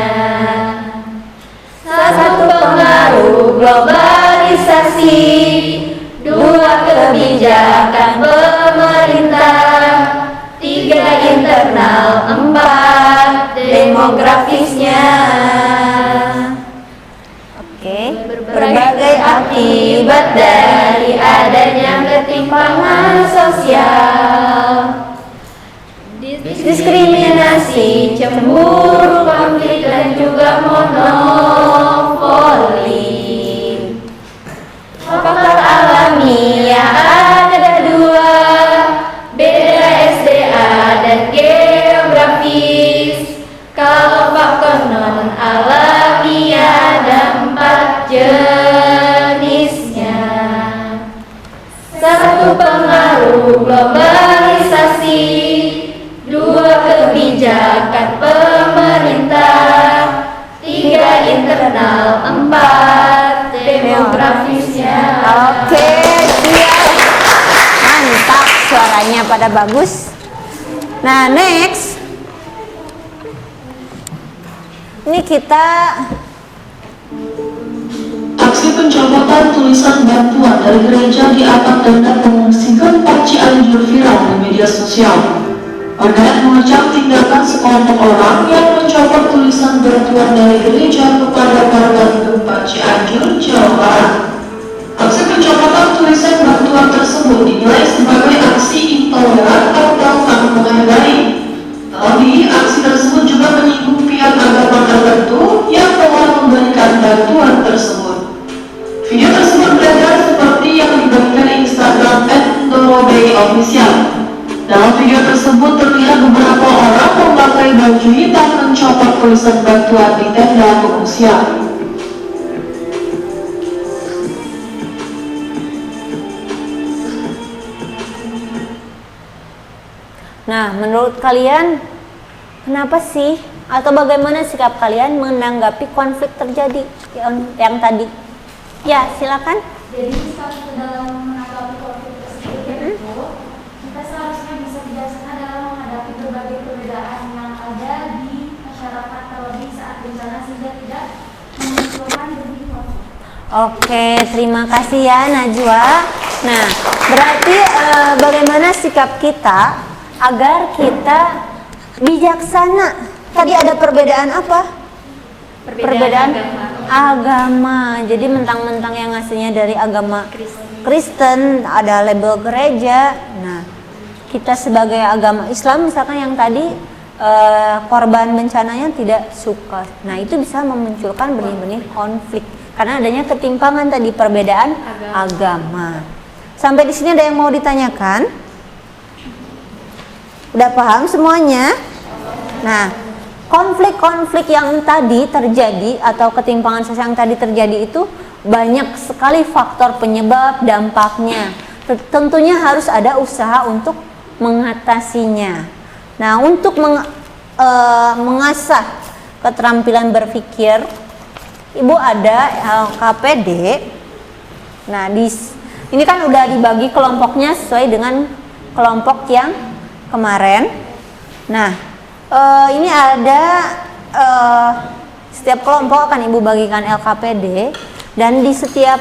Satu, pengaruh globalisasi, dua, kebijakan pemerintah, tiga, internal, empat, demografisnya. Oke. Berbagai akibat dari adanya ketimpangan sosial, diskriminasi, cemburu, konflik, dan juga monopoli. Faktor alamiah ada dua, beda SDA dan geografis. Kalau faktor non alamiah ada 4 jenisnya. Satu, pengaruh globalisasi, dua, kebijakan pemerintah, tiga, internal, empat, demografisnya. Oke, siap. Mantap, suaranya pada bagus. Nah, next. Ini kita aksi pencopotan tulisan bantuan dari gereja di atap tenda pengungsi gempa Cianjur viral di media sosial. Warganet mengecam tindakan sekelompok orang yang mencopot tulisan bantuan dari gereja kepada korban gempa Cianjur, Jawa Barat. Aksi pencopotan tulisan bantuan tersebut dinilai sebagai aksi intoleran atau tak menghargai. Terlebih, aksi tersebut juga menyinggung pihak agama tertentu yang telah memberikan bantuan tersebut. Video tersebut beredar seperti yang dibagikan Instagram @ndorobey_official. Dalam video tersebut terlihat beberapa orang memakai baju hitam mencopot tulisan bantuan di tenda pengungsian. Nah, menurut kalian kenapa sih atau bagaimana sikap kalian menanggapi konflik terjadi yang tadi? Ya, silakan. Jadi saat dalam menanggapi konflik tersebut itu kita seharusnya bisa bijaksana dalam menghadapi berbagai perbedaan yang ada di masyarakat terlebih saat bencana sehingga tidak memunculkan lebih konflik. Oke, terima kasih ya Najwa. Nah, berarti bagaimana sikap kita agar kita bijaksana? Tadi ada perbedaan apa? Perbedaan agama. Jadi mentang-mentang yang aslinya dari agama Kristen ada label gereja. Nah, kita sebagai agama Islam misalkan yang tadi korban bencananya tidak suka. Nah, itu bisa memunculkan benih-benih konflik karena adanya ketimpangan tadi perbedaan agama. Sampai di sini ada yang mau ditanyakan? Udah paham semuanya? Nah, konflik-konflik yang tadi terjadi atau ketimpangan sosial yang tadi terjadi itu banyak sekali faktor penyebab dampaknya. Tentunya harus ada usaha untuk mengatasinya. Nah, untuk mengasah keterampilan berpikir, Ibu ada LKPD. Nah, ini kan udah dibagi kelompoknya sesuai dengan kelompok yang kemarin. Nah, ini ada setiap kelompok akan Ibu bagikan LKPD, dan di setiap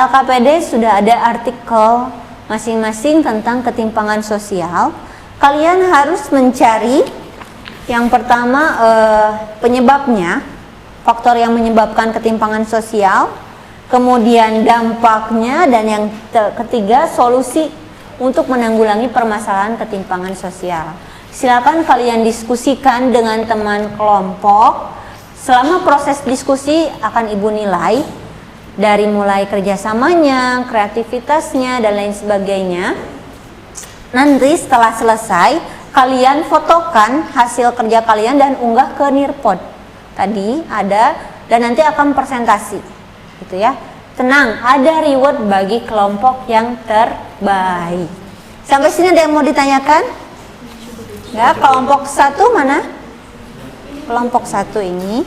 LKPD sudah ada artikel masing-masing tentang ketimpangan sosial. Kalian harus mencari yang pertama penyebabnya, faktor yang menyebabkan ketimpangan sosial, kemudian dampaknya, dan yang ketiga solusi untuk menanggulangi permasalahan ketimpangan sosial. Silakan kalian diskusikan dengan teman kelompok. Selama proses diskusi akan Ibu nilai dari mulai kerjasamanya, kreativitasnya, dan lain sebagainya. Nanti setelah selesai, kalian fotokan hasil kerja kalian dan unggah ke Nearpod. Tadi ada, dan nanti akan presentasi, gitu ya. Tenang, ada reward bagi kelompok yang terbaik. Sampai sini ada yang mau ditanyakan? Ya, kelompok 1 mana? Kelompok 1 ini.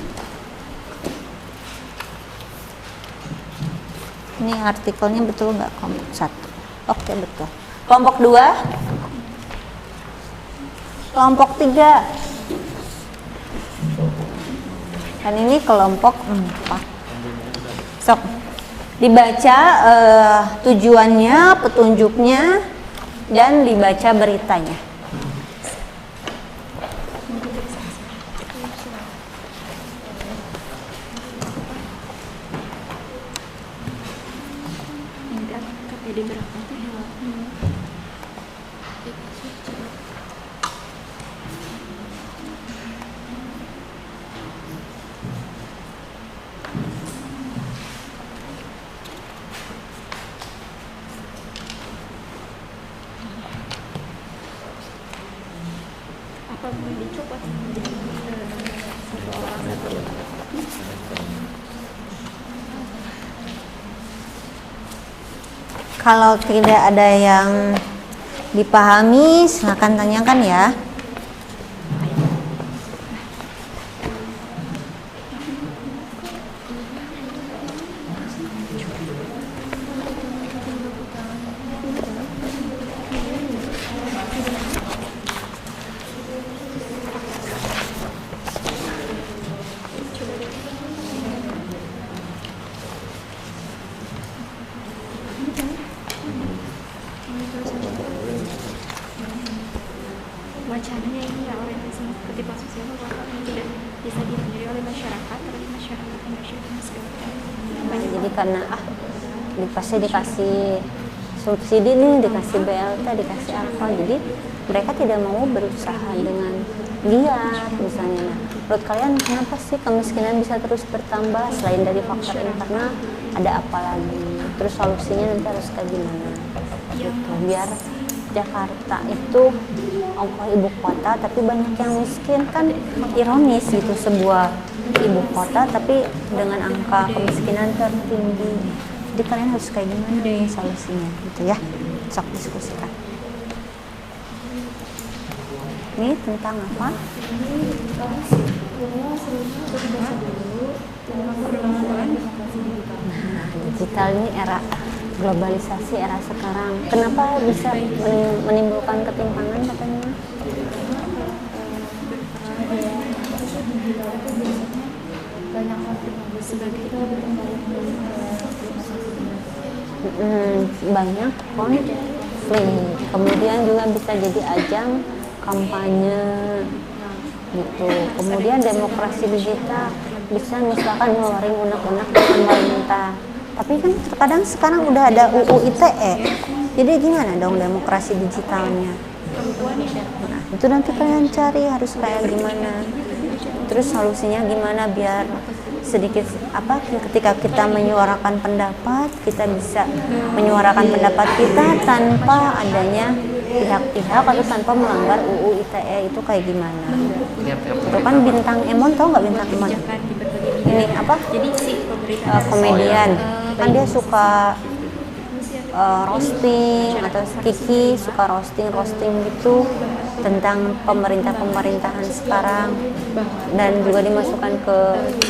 Ini artikelnya betul nggak kelompok 1? Oke, betul. Kelompok 2? Kelompok 3? Dan ini kelompok 4. Sok, dibaca tujuannya, petunjuknya, dan dibaca beritanya. Kalau tidak ada yang dipahami, silakan tanyakan ya. Wacananya ini ya orientasi ketimpangan sosial merupakan yang tidak bisa dihindari oleh masyarakat, tapi masyarakat Indonesia dan segala. Jadi karena pasti dikasih subsidi nih, dikasih BLT, dikasih apa, jadi mereka tidak mau berusaha dengan giat misalnya. Nah, menurut kalian kenapa sih kemiskinan bisa terus bertambah? Selain dari faktor internal, ada apa lagi? Terus solusinya nanti harus kayak gimana? Gitu. Biar Jakarta itu ongkoh ibu kota tapi banyak yang miskin, kan ironis gitu, sebuah ibu kota tapi dengan angka kemiskinan tertinggi. Jadi kalian harus kayak gimana nih solusinya gitu ya. Sok diskusikan. Ini tentang apa? Nah, digital ini era globalisasi, era sekarang. Kenapa bisa menimbulkan ketimpangan katanya? Banyak konflik sebagai itu banyak konflik. Kemudian juga bisa jadi ajang kampanye gitu. Kemudian demokrasi digital bisa misalkan ngeluarin unek-unek dari pemerintah. Tapi kan terkadang sekarang udah ada UU ITE. Jadi gimana dong demokrasi digitalnya? Nah, itu nanti kalian cari harus kayak gimana. Terus solusinya gimana biar sedikit ketika kita menyuarakan pendapat, kita bisa menyuarakan pendapat kita tanpa adanya pihak-pihak atau tanpa melanggar UU ITE itu kayak gimana? Itu kan Bintang Emon, tau nggak Bintang Emon? Ini apa? Jadi si pemerintah komedian. Kan dia suka roasting atau Kiki suka roasting gitu tentang pemerintahan sekarang dan juga dimasukkan ke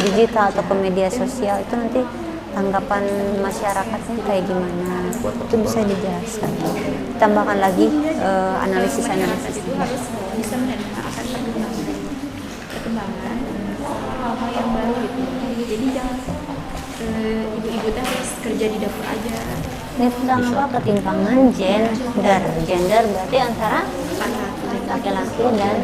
digital atau ke media sosial. Itu nanti tanggapan masyarakatnya kayak gimana, itu bisa dijelaskan. Tambahkan lagi analisis harus bisa menerima akan perkembangan hal-hal yang baru gitu. Jadi jangan ibu-ibu teh harus kerja di dapur aja. Ini tentang apa? Ketimpangan gender berarti antara laki-laki dan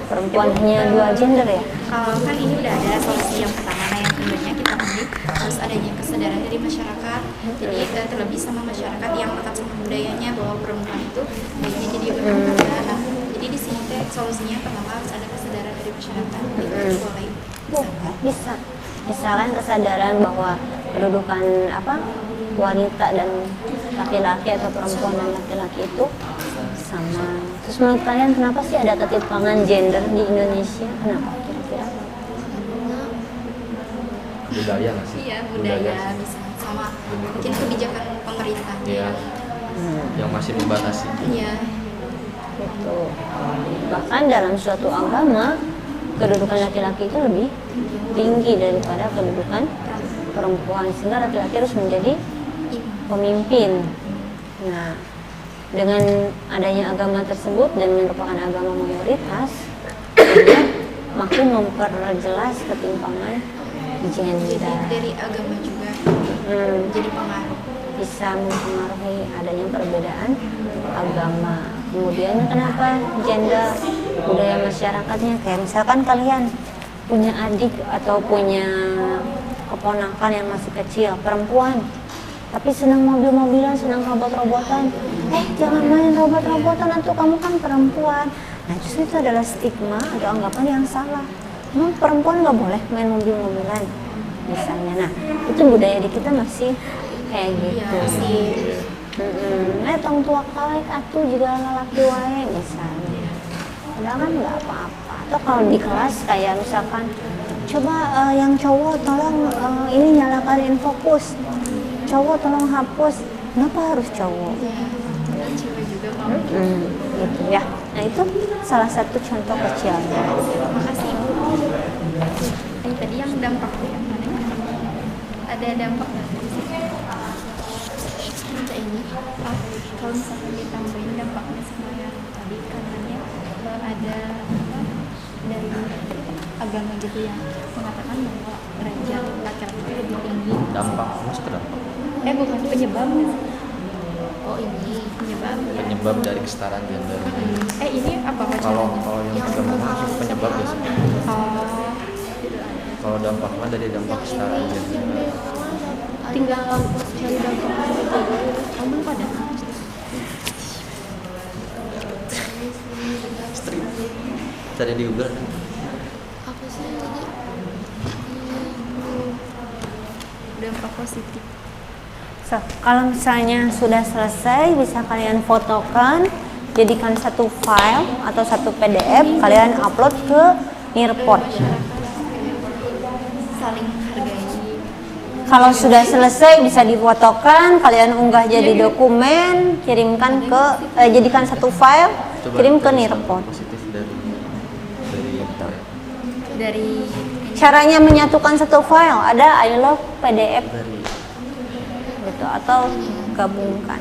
perempuan, hanya dua gender ya? Kalau kan ini udah ada solusi yang pertama, yang keduanya kita mesti harus adanya kesadaran dari masyarakat. Jadi terlebih sama masyarakat yang lekat sama budayanya bahwa perempuan itu baiknya jadi rumah tangga. Nah, jadi di sini teh solusinya pertama harus ada kesadaran dari masyarakat. Boleh. Bisa. Misalkan kesadaran bahwa kedudukan wanita dan laki-laki atau perempuan dan laki-laki itu sama. Terus menurut kalian kenapa sih ada ketimpangan gender di Indonesia? Kenapa kira-kira? Budaya nggak sih? Iya, budaya bisa sama mungkin kebijakan pemerintah. Iya. Yang masih membatasi. Iya. Gitu. Bahkan dalam suatu agama kedudukan laki-laki itu lebih tinggi daripada kedudukan perempuan, sehingga laki-laki harus menjadi pemimpin. Nah, dengan adanya agama tersebut dan merupakan agama mayoritas, dia makin memperjelas ketimpangan gender. Dari agama juga jadi pengaruh. Bisa mempengaruhi adanya perbedaan agama. Kemudian kenapa gender budaya masyarakatnya, kayak misalkan kalian punya adik atau punya keponakan yang masih kecil perempuan tapi senang mobil-mobilan, senang robot-robotan, jangan main robot-robotan, atau kamu kan perempuan. Nah, justru itu adalah stigma atau anggapan yang salah. Emang perempuan nggak boleh main mobil-mobilan misalnya. Nah, itu budaya di kita masih kayak gitu. Tong tua kali atuh juga lelaki wae misalnya. Padahal kan nggak apa-apa. Atau kalau di kelas kayak misalkan coba yang cowok tolong ini nyalakan infokus, cowok tolong hapus. Kenapa harus cowok? Cewek juga mau. Gitu ya. Nah, itu salah satu contoh kecil. Makasih Ibu. Tadi yang dampak yang mana? Ada dampak nggak? Ini kalau misalkan ditambahin dampaknya sama yang tadi katanya ada dari agama gitu yang mengatakan bahwa derajat laki-laki itu lebih tinggi. Dampak, maksudnya dampak? Bukan penyebab. Oh, ini penyebab. Ya. Penyebab dari kesetaraan gender. Ini apa Kalau yang agama maksud penyebab ya sih. Kalau dampak mah dari dampak kesetaraan gender. Tinggal cari dampak aja. Kamu pada cari di Google kan? apa sih tadi? Dampak positif. So, kalau misalnya sudah selesai, bisa kalian fotokan, jadikan satu file atau satu PDF, kalian upload ke Nearpod. Saling menghargai. Kalau sudah selesai bisa difotokan, kalian unggah jadi dokumen, kirimkan ke jadikan satu file, kirim ke Nearpod. Positif Dari Caranya menyatukan satu file ada I love PDF gitu, atau gabungkan.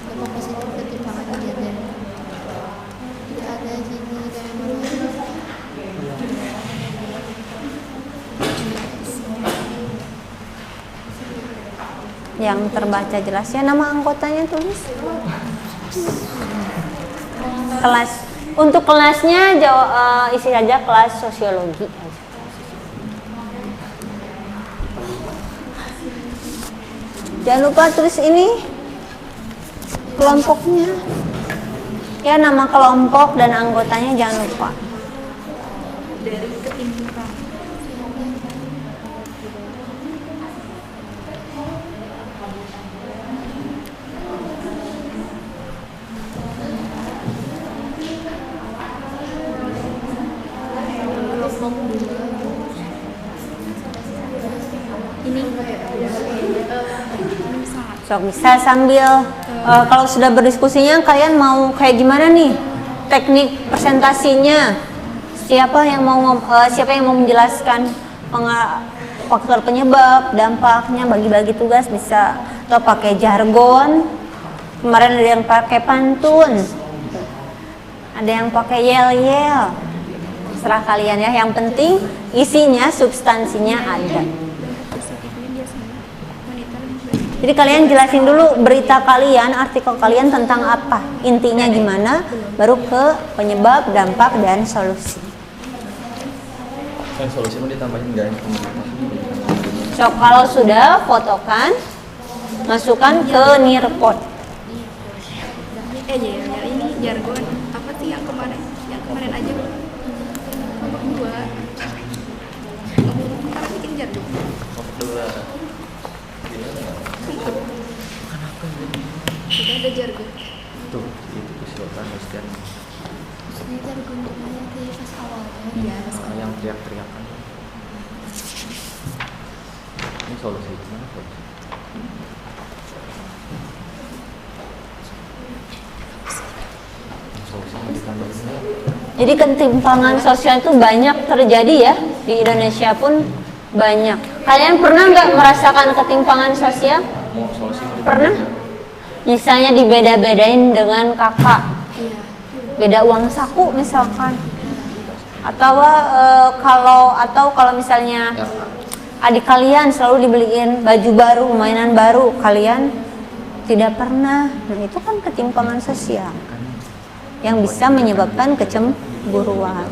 yang terbaca jelas ya. Nama anggotanya tulis. Kelas, untuk kelasnya isi saja kelas sosiologi. Jangan lupa tulis ini kelompoknya. Ya, nama kelompok dan anggotanya jangan lupa. Dari ketimpangan. So, bisa sambil kalau sudah berdiskusinya kalian mau kayak gimana nih teknik presentasinya? Siapa yang mau menjelaskan faktor penyebab, dampaknya, bagi-bagi tugas bisa, atau pakai jargon. Kemarin ada yang pakai pantun, ada yang pakai yel-yel. Serah kalian ya. Yang penting isinya, substansinya ada. Jadi kalian jelasin dulu berita kalian, artikel kalian tentang apa, intinya gimana, baru ke penyebab, dampak, dan solusi. Yang solusi mau ditambahin nggak? So, kalau sudah, fotokan, masukkan ke Nearpod. Ini jargon apa sih yang kemarin aja kelompok 2 sekarang bikin jargon sudah ada jargon Tuh, itu silakan Christian. Maksudnya jargon yang di pas awalnya. iya Yang teriak-teriakan. Ini solusi gimana solusi? Solusi mau ditambahin nggak? Jadi ketimpangan sosial itu banyak terjadi ya, di Indonesia pun banyak. Kalian pernah nggak merasakan ketimpangan sosial? Mau solusi mau ditambahin Pernah? nggak? Misalnya dibeda-bedain dengan kakak, beda uang saku misalkan, atau kalau misalnya adik kalian selalu dibeliin baju baru, mainan baru, kalian tidak pernah. Nah, itu kan ketimpangan sosial yang bisa menyebabkan kecemburuan,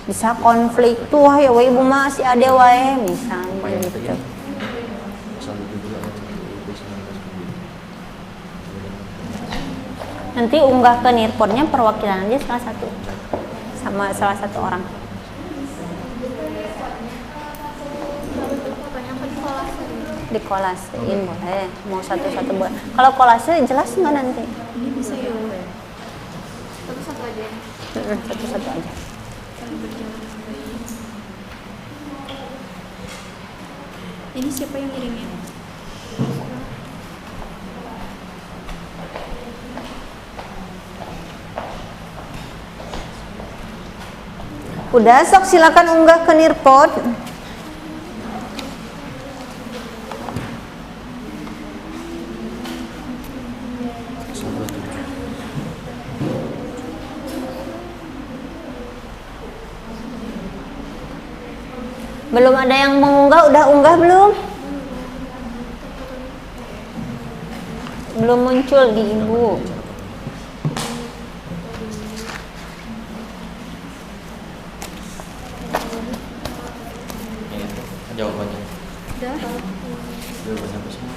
bisa konflik tuh, wah ya ibu mah si ade wae misalnya gitu. Nanti unggah ke Nearpodnya perwakilan aja salah satu orang. Di kolasein boleh, mau satu-satu boleh. Kalau kolase jelas nggak nanti? ini bisa ya Satu-satu aja. Satu-satu aja. saling berjalan baik. Ini siapa yang ngirimnya? Udah, sok silakan unggah ke Nearpod. Belum ada yang mengunggah, udah unggah belum? Belum muncul di ibu. Jawabannya. Udah. Jawabannya apa semua?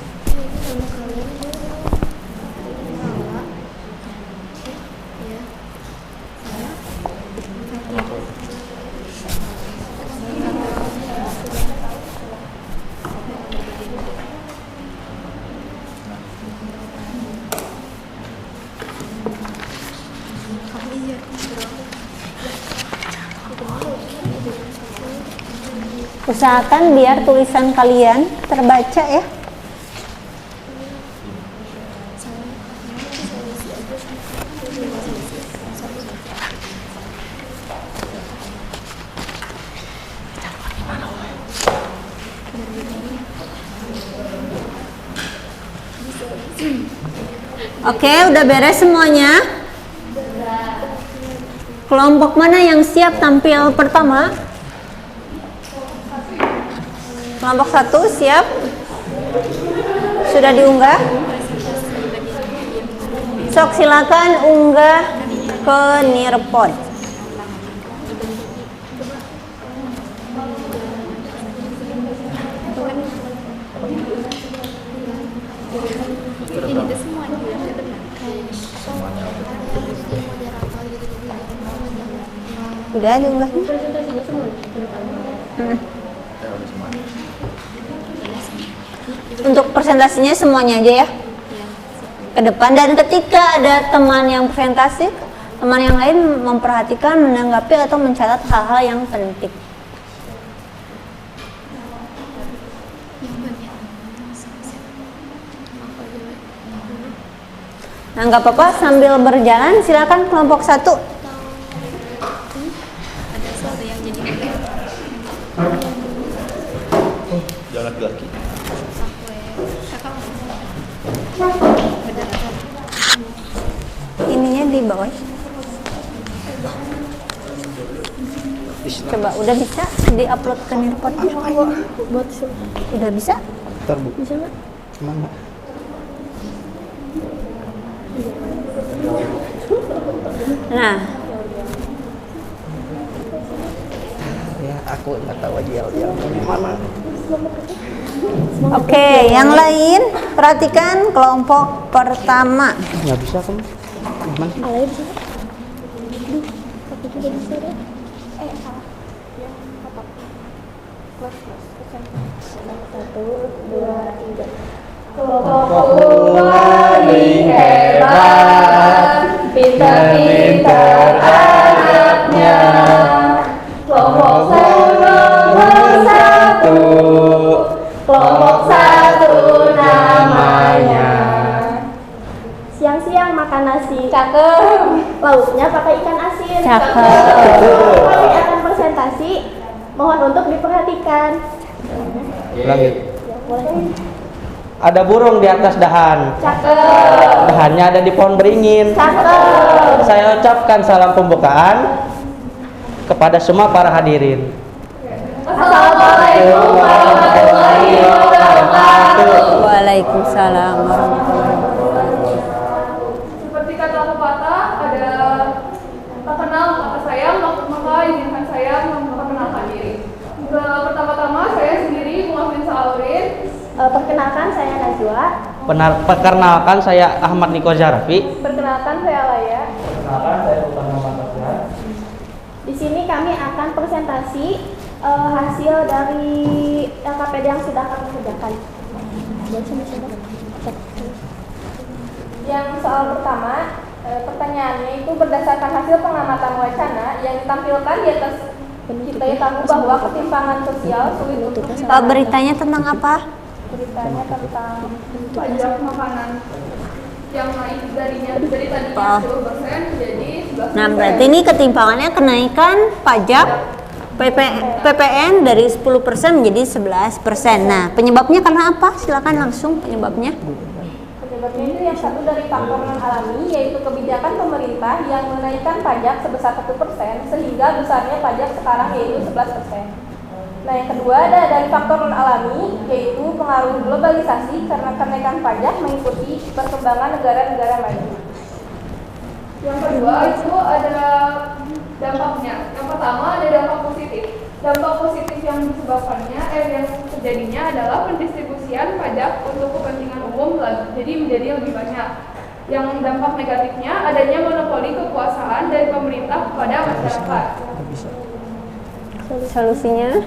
Usahakan biar tulisan kalian terbaca ya. Oke, udah beres semuanya? Kelompok mana yang siap tampil pertama? Kelompok 1 siap? Sudah diunggah? Sok silakan unggah ke Nearpod. Ini tuh semua Udah diunggah? Untuk presentasinya semuanya aja ya ke depan, dan ketika ada teman yang presentasi, teman yang lain memperhatikan, menanggapi atau mencatat hal-hal yang penting. Nah, nggak apa-apa, sambil berjalan silakan kelompok 1. ada sesuatu yang jadi Jangan laki-laki. Ininya di bawah. Coba udah bisa di-upload ke Nearpod? Udah bisa? Bisa nggak? Nah, Ya, aku nggak tahu aja yang mana. oke, yang lain perhatikan kelompok pertama. Nggak bisa kan? Mana? paling hebat, pintar-pintar anaknya. Kelompok satu namanya. Siang-siang makan nasi. Cakep. Lauknya pakai ikan asin. Cakep. Kami akan presentasi. Mohon untuk diperhatikan. Lanjut. Ya, boleh. Ada burung di atas dahan. Cakep. Dahannya ada di pohon beringin. Cakep. Saya ucapkan salam pembukaan kepada semua para hadirin. Assalamualaikum warahmatullahi wabarakatuh. Waalaikumsalam warahmatullahi wabarakatuh. Seperti kata pepatah, ada tak kenal maka sayang, maka izinkan saya memperkenalkan diri. Pertama-tama saya sendiri Muhammad Saurin. Perkenalkan saya Najwa. Perkenalkan saya Ahmad Niko Zarafi. Perkenalkan saya Alaya. Perkenalkan saya Sultan Muhammad Aslan. Di sini kami akan presentasi hasil dari LKPD yang sudah kami kerjakan. Yang soal pertama, pertanyaannya itu berdasarkan hasil pengamatan wacana yang ditampilkan di atas, kita tahu bahwa ketimpangan sosial sulit untuk Beritanya tentang apa? Beritanya tentang Pajak makanan yang naik dari tadinya 10% menjadi 11%. Nah, berarti ini ketimpangannya kenaikan pajak PPN dari 10% menjadi 11%. Nah, penyebabnya karena apa? Silakan langsung penyebabnya. Penyebabnya itu yang satu dari faktor non alami, yaitu kebijakan pemerintah yang menaikkan pajak sebesar 1% sehingga besarnya pajak sekarang yaitu 11%. Nah, yang kedua ada dari faktor non alami, yaitu pengaruh globalisasi karena kenaikan pajak mengikuti perkembangan negara-negara maju. Yang kedua itu adalah dampaknya. Yang pertama ada dampak positif. Dampak positif yang disebabkannya yang terjadinya adalah pendistribusian pajak untuk kepentingan umum jadi menjadi lebih banyak. Yang dampak negatifnya adanya monopoli kekuasaan dari pemerintah kepada masyarakat. Solusinya?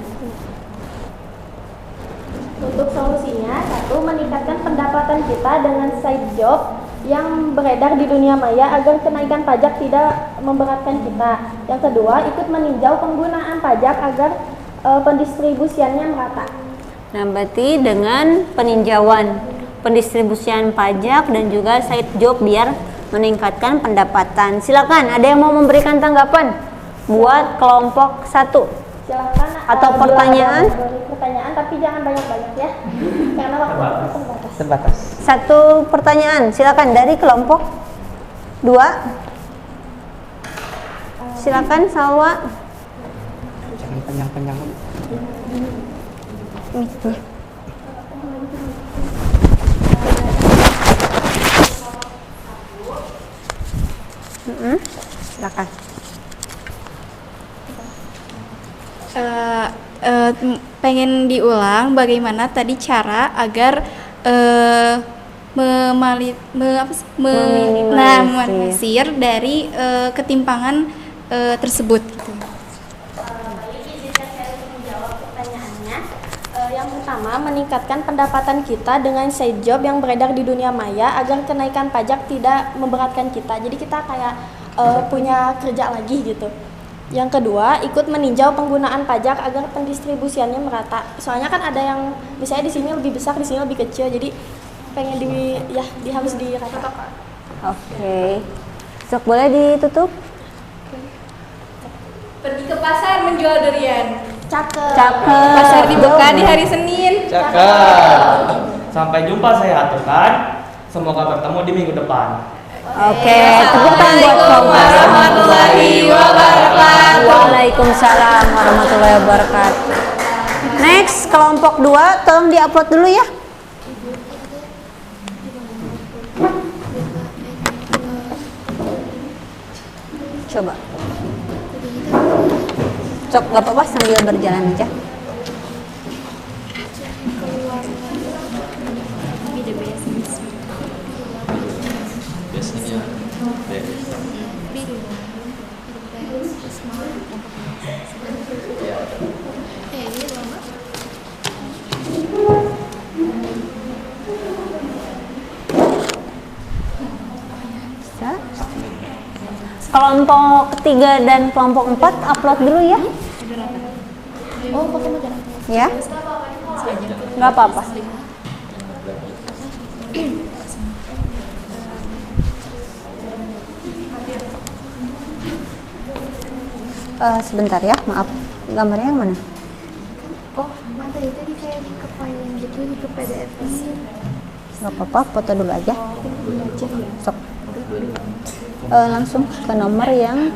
Untuk solusinya, satu, meningkatkan pendapatan kita dengan side job yang beredar di dunia maya agar kenaikan pajak tidak memberatkan kita. Yang kedua, ikut meninjau penggunaan pajak agar pendistribusiannya merata. Nah, berarti dengan peninjauan pendistribusian pajak dan juga side job biar meningkatkan pendapatan. Silakan, ada yang mau memberikan tanggapan buat kelompok 1? Silakan. Atau pertanyaan? Pertanyaan, tapi jangan banyak-banyak ya, karena waktu terbatas. Terbatas. Satu pertanyaan, silakan dari kelompok 2. Silakan Salwa. Jangan panjang-panjang. silakan. Pengen diulang bagaimana tadi cara agar meminimalisir dari ketimpangan tersebut. Gitu. Yang pertama, meningkatkan pendapatan kita dengan side job yang beredar di dunia maya agar kenaikan pajak tidak memberatkan kita. Jadi kita kayak punya kerja lagi gitu. Yang kedua, ikut meninjau penggunaan pajak agar pendistribusiannya merata. Soalnya kan ada yang misalnya di sini lebih besar, di sini lebih kecil. Jadi pengen harus diratakan. Oke. Sok boleh ditutup? Pergi ke pasar menjual durian. Cakep. Pasar dibuka di hari Senin. Cakep. Sampai jumpa saya aturkan. Semoga bertemu di minggu depan. Oke, tepuk tangan buat Komar. Warahmatullahi wabarakatuh. Waalaikumsalam warahmatullahi wabarakatuh. Next, kelompok 2, tolong diupload dulu ya. Coba. Cok, gak apa-apa sambil berjalan aja. Biasanya Kelompok 3 dan kelompok 4 upload dulu ya. Oh, pakai majalah. Ya. Nggak apa-apa. Sebentar ya, maaf. Gambarnya yang mana? Oh, ada itu di kayak ke file gitu, di ke PDF. Nggak apa-apa, foto dulu aja. Sok. Langsung ke nomor yang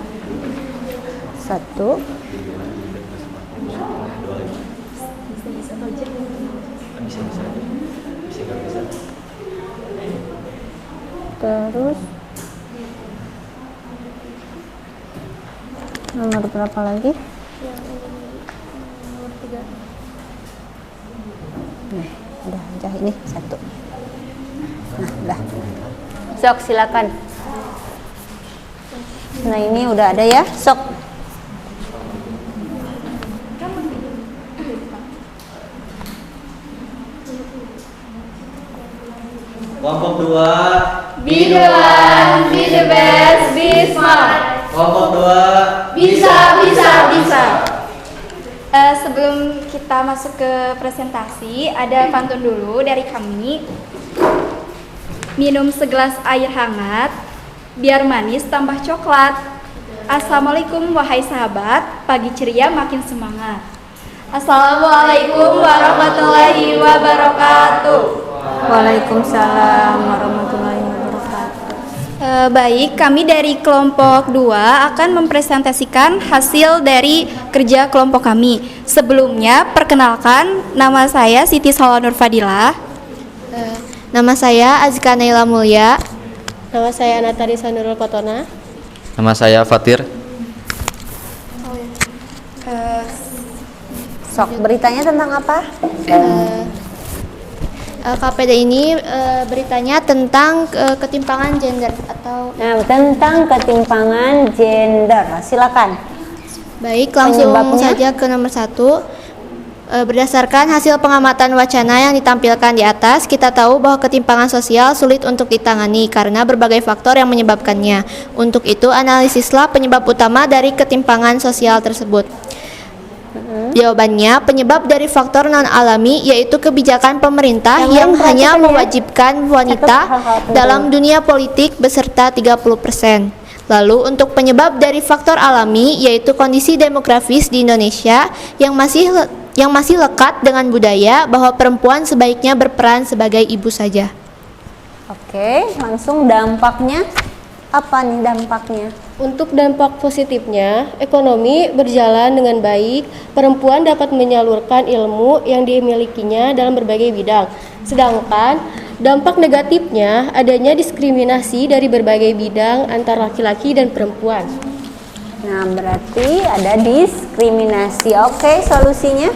1. Terus nomor berapa lagi? Nomor 3. Nah, udah aja ini 1. Nah, udah. Sok silakan. Nah, ini udah ada ya. Sok. Kelompok 2. Be the one, be the best, be smart. Kelompok 2. Bisa. Sebelum kita masuk ke presentasi, ada pantun dulu dari kami. Minum segelas air hangat, biar manis tambah coklat. Assalamualaikum wahai sahabat, pagi ceria makin semangat. Assalamualaikum warahmatullahi wabarakatuh. Waalaikumsalam warahmatullahi wabarakatuh. Baik, kami dari kelompok 2 akan mempresentasikan hasil dari kerja kelompok kami. Sebelumnya, perkenalkan, nama saya Siti Salwa Nur Fadilah. Nama saya Azka Naila Mulya. Nama saya Natarisa Nurul Kotona. Nama saya Fatir. Sok, beritanya tentang apa? KPD ini beritanya tentang ketimpangan gender atau tentang ketimpangan gender. Silakan. baik, langsung Penyebabnya? saja ke nomor 1. Berdasarkan hasil pengamatan wacana yang ditampilkan di atas, kita tahu bahwa ketimpangan sosial sulit untuk ditangani karena berbagai faktor yang menyebabkannya. Untuk itu, analisislah penyebab utama dari ketimpangan sosial tersebut. Jawabannya, penyebab dari faktor non-alami yaitu kebijakan pemerintah yang hanya mewajibkan wanita dalam dunia politik beserta 30%. Lalu untuk penyebab dari faktor alami yaitu kondisi demografis di Indonesia yang masih lekat dengan budaya bahwa perempuan sebaiknya berperan sebagai ibu saja. Oke, langsung dampaknya. Apa nih dampaknya? Untuk dampak positifnya, ekonomi berjalan dengan baik, perempuan dapat menyalurkan ilmu yang dimilikinya dalam berbagai bidang. Sedangkan dampak negatifnya adanya diskriminasi dari berbagai bidang antara laki-laki dan perempuan. Nah, berarti ada diskriminasi. Oke, solusinya?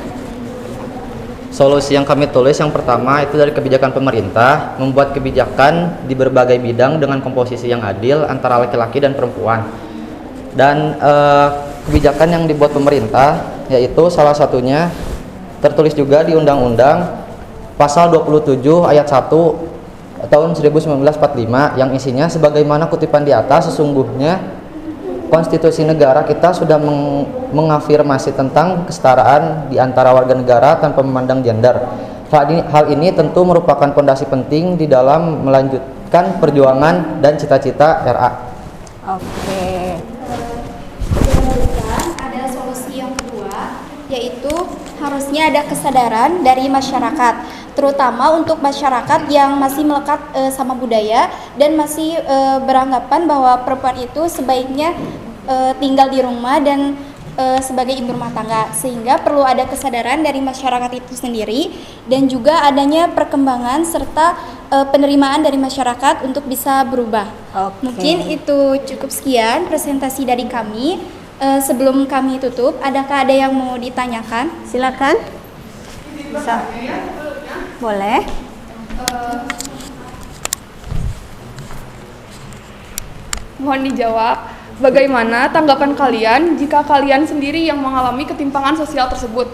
Solusi yang kami tulis yang pertama itu dari kebijakan pemerintah, membuat kebijakan di berbagai bidang dengan komposisi yang adil antara laki-laki dan perempuan. Dan kebijakan yang dibuat pemerintah yaitu salah satunya tertulis juga di Undang-Undang Pasal 27 Ayat 1 tahun 1945 yang isinya sebagaimana kutipan di atas, sesungguhnya konstitusi negara kita sudah mengafirmasi tentang kesetaraan di antara warga negara tanpa memandang gender. Hal ini tentu merupakan fondasi penting di dalam melanjutkan perjuangan dan cita-cita RA. Oke. Kemudian ada solusi yang kedua, yaitu harusnya ada kesadaran dari masyarakat, terutama untuk masyarakat yang masih melekat sama budaya dan masih beranggapan bahwa perempuan itu sebaiknya tinggal di rumah dan sebagai ibu rumah tangga, sehingga perlu ada kesadaran dari masyarakat itu sendiri dan juga adanya perkembangan serta penerimaan dari masyarakat untuk bisa berubah. Mungkin itu cukup sekian presentasi dari kami. Sebelum kami tutup, adakah ada yang mau ditanyakan? Silakan. Bisa. Boleh. Mohon dijawab, bagaimana tanggapan kalian jika kalian sendiri yang mengalami ketimpangan sosial tersebut?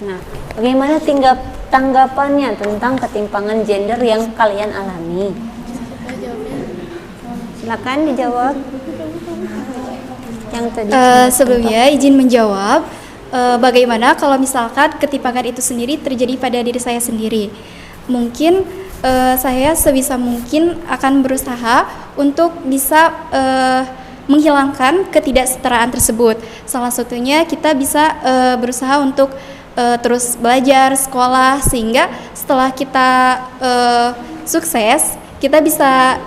Nah, bagaimana tanggapannya tentang ketimpangan gender yang kalian alami? Silakan dijawab. Yang tadi. Sebelumnya izin menjawab, bagaimana kalau misalkan ketimpangan itu sendiri terjadi pada diri saya sendiri? Mungkin saya sebisa mungkin akan berusaha untuk bisa menghilangkan ketidaksetaraan tersebut. Salah satunya kita bisa berusaha untuk terus belajar, sekolah, sehingga setelah kita sukses, kita bisa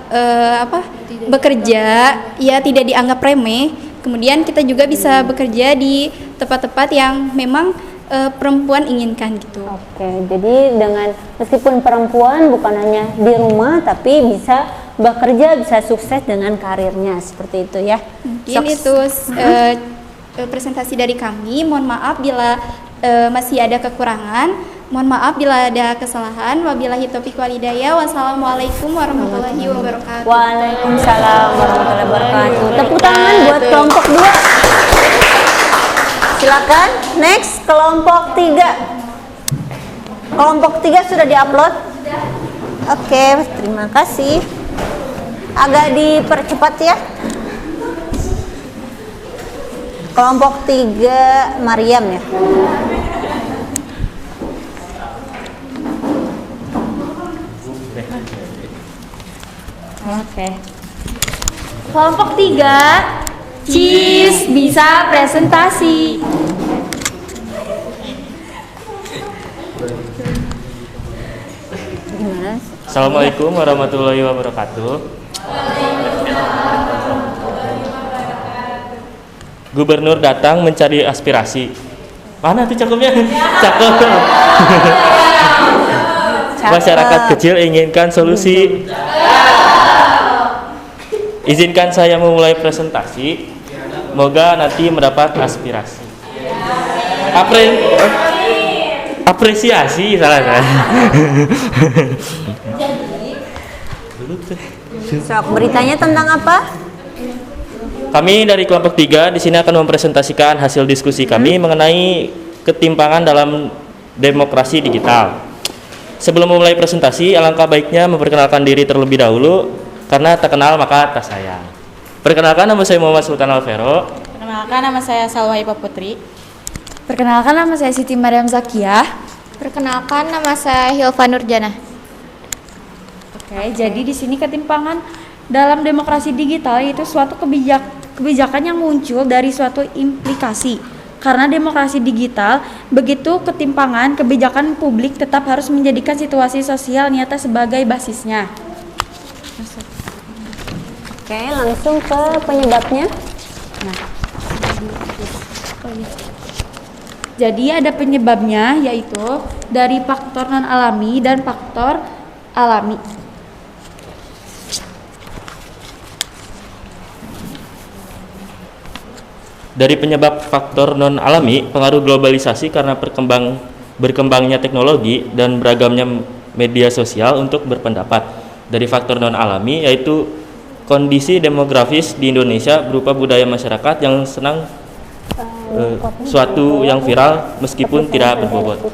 bekerja, ya tidak dianggap remeh. Kemudian kita juga bisa bekerja di tempat-tempat yang memang perempuan inginkan gitu. Oke, jadi dengan meskipun perempuan bukan hanya di rumah tapi bisa bekerja, bisa sukses dengan karirnya, seperti itu ya. Mungkin itu presentasi dari kami. Mohon maaf bila masih ada kekurangan. Mohon maaf bila ada kesalahan. Wabillahi taufiq wal hidayah. Wassalamualaikum warahmatullahi wabarakatuh. Waalaikumsalam warahmatullahi wabarakatuh. Tepuk tangan buat kelompok 2. Silakan, next kelompok 3. Kelompok 3 sudah diupload? Oke, terima kasih. Agak dipercepat ya. Kelompok 3 Mariam ya. Oke. Kelompok 3, Cis bisa presentasi. Gimana? Assalamualaikum warahmatullahi wabarakatuh. Gubernur datang mencari aspirasi. Mana tuh cakepnya? Cakep. Masyarakat kecil inginkan solusi. Izinkan saya memulai presentasi. Semoga nanti mendapat aspirasi. Apresiasi salah saya. Sok, beritanya tentang apa? Kami dari kelompok 3 di sini akan mempresentasikan hasil diskusi kami mengenai ketimpangan dalam demokrasi digital. Sebelum memulai presentasi, alangkah baiknya memperkenalkan diri terlebih dahulu, karena tak kenal maka tak sayang. Perkenalkan, nama saya Muhammad Sultan Alvero. Perkenalkan, nama saya Salwa Ipa Putri. Perkenalkan, nama saya Siti Mariam Zakiyah. Perkenalkan, nama saya Hilfa Nurjana. Oke, jadi di sini ketimpangan dalam demokrasi digital itu suatu kebijakan yang muncul dari suatu implikasi. Karena demokrasi digital, begitu ketimpangan, kebijakan publik tetap harus menjadikan situasi sosial nyata sebagai basisnya. Oke, langsung ke penyebabnya. Nah, jadi ada penyebabnya, yaitu dari faktor non alami dan faktor alami. Dari penyebab faktor non-alami, pengaruh globalisasi karena berkembangnya teknologi dan beragamnya media sosial untuk berpendapat. Dari faktor non-alami yaitu kondisi demografis di Indonesia berupa budaya masyarakat yang senang suatu yang viral meskipun tidak berbobot.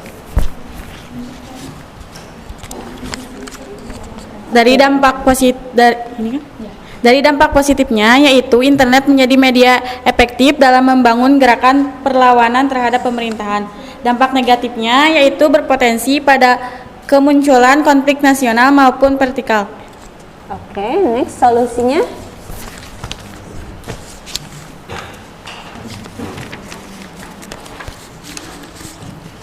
Dari dampak positifnya yaitu internet menjadi media efektif dalam membangun gerakan perlawanan terhadap pemerintahan. Dampak negatifnya yaitu berpotensi pada kemunculan konflik nasional maupun vertikal. Oke, next solusinya.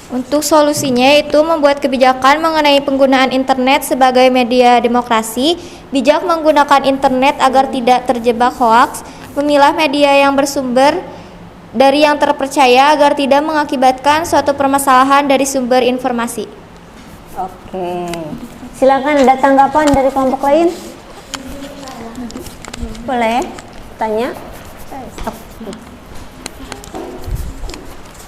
Untuk solusinya itu membuat kebijakan mengenai penggunaan internet sebagai media demokrasi, bijak menggunakan internet agar tidak terjebak hoaks, memilah media yang bersumber dari yang terpercaya agar tidak mengakibatkan suatu permasalahan dari sumber informasi. Oke, silakan ada tanggapan dari kelompok lain. Boleh tanya?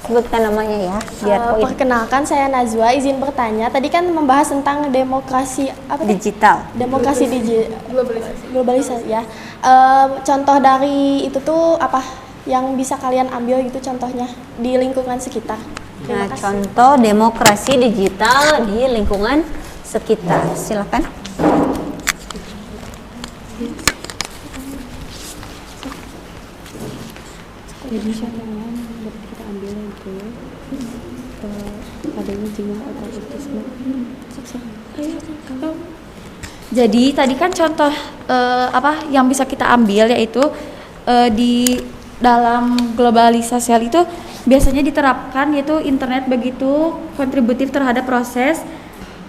Sebutkan namanya ya, biar poin. Perkenalkan, saya Najwa, izin bertanya. Tadi kan membahas tentang demokrasi digital. Demokrasi globalisasi ya. Contoh dari itu tuh apa yang bisa kalian ambil gitu contohnya di lingkungan sekitar? Nah, contoh demokrasi digital di lingkungan sekitar. Silakan. Jadi contohnya kita ambil itu adanya jiwa atau autisme. Jadi tadi kan contoh apa yang bisa kita ambil yaitu di dalam globalisasi itu biasanya diterapkan yaitu internet begitu kontributif terhadap proses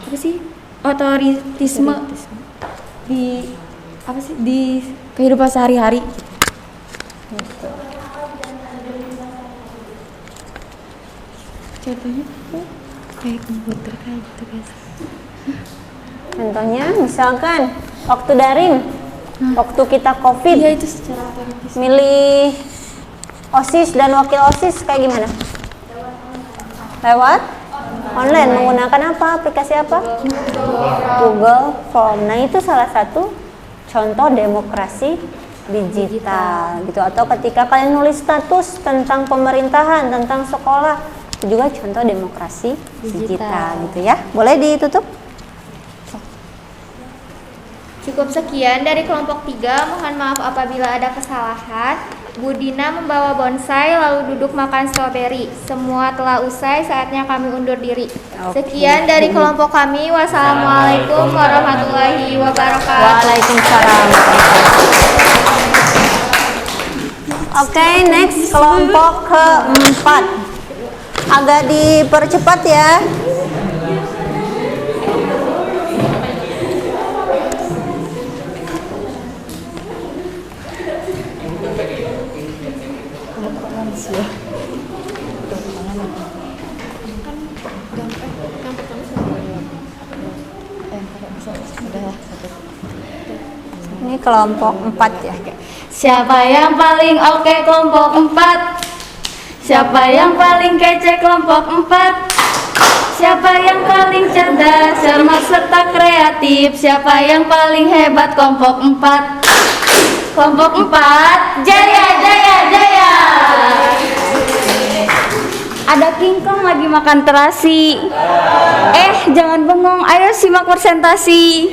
apa sih otoritisme di apa sih di kehidupan sehari-hari. Contohnya kayak komputer kayak gitu guys. Contohnya misalkan waktu daring, waktu kita COVID, ya itu secara otoritis. Milih OSIS dan wakil OSIS kayak gimana? Lewat online, menggunakan apa? Aplikasi apa? Google Form. Nah, itu salah satu contoh demokrasi digital gitu. Atau ketika kalian nulis status tentang pemerintahan, tentang sekolah, itu juga contoh demokrasi digital gitu ya. Boleh ditutup? Cukup sekian dari kelompok 3. Mohon maaf apabila ada kesalahan. Bu Dina membawa bonsai lalu duduk makan stroberi. Semua telah usai, saatnya kami undur diri. Sekian dari kelompok kami. Wassalamualaikum warahmatullahi wabarakatuh. Waalaikumsalam. Oke, next kelompok keempat. Agak dipercepat ya. Ini kelompok 4 ya. Siapa yang paling oke kelompok 4? Siapa yang paling kece kelompok 4? Siapa yang paling cerdas, cermat serta kreatif? Siapa yang paling hebat kelompok 4? Kelompok 4, jaya jaya jaya. Ada kingkong lagi makan terasi. Jangan bengong, ayo simak presentasi.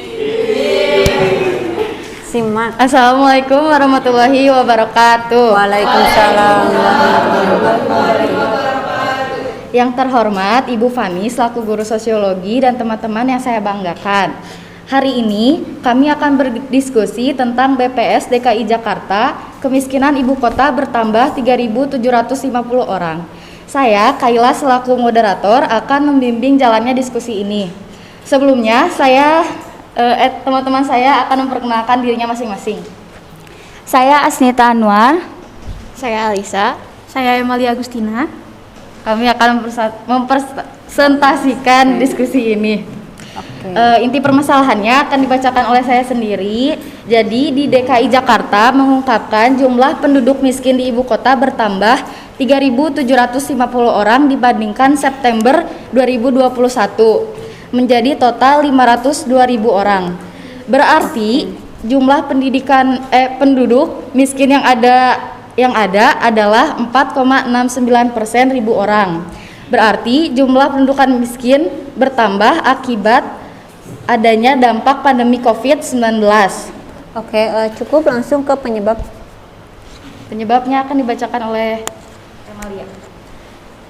Simak. Assalamualaikum warahmatullahi wabarakatuh. Waalaikumsalam. Yang terhormat Ibu Fani selaku guru sosiologi dan teman-teman yang saya banggakan. Hari ini kami akan berdiskusi tentang BPS DKI Jakarta, kemiskinan ibu kota bertambah 3.750 orang. Saya, Kaila selaku moderator akan membimbing jalannya diskusi ini. Sebelumnya teman-teman saya akan memperkenalkan dirinya masing-masing. Saya Asnita Anwar. Saya Alisa. Saya Emalia Agustina. Kami akan mempresentasikan diskusi ini. Inti permasalahannya akan dibacakan oleh saya sendiri. Jadi di DKI Jakarta mengungkapkan jumlah penduduk miskin di ibu kota bertambah 3.750 orang dibandingkan September 2021 menjadi total 502.000 orang. Berarti jumlah penduduk miskin yang ada adalah 4,69% ribu orang. Berarti jumlah pendudukan miskin bertambah akibat adanya dampak pandemi COVID-19. Oke, cukup langsung ke penyebab. Penyebabnya akan dibacakan oleh Emalia.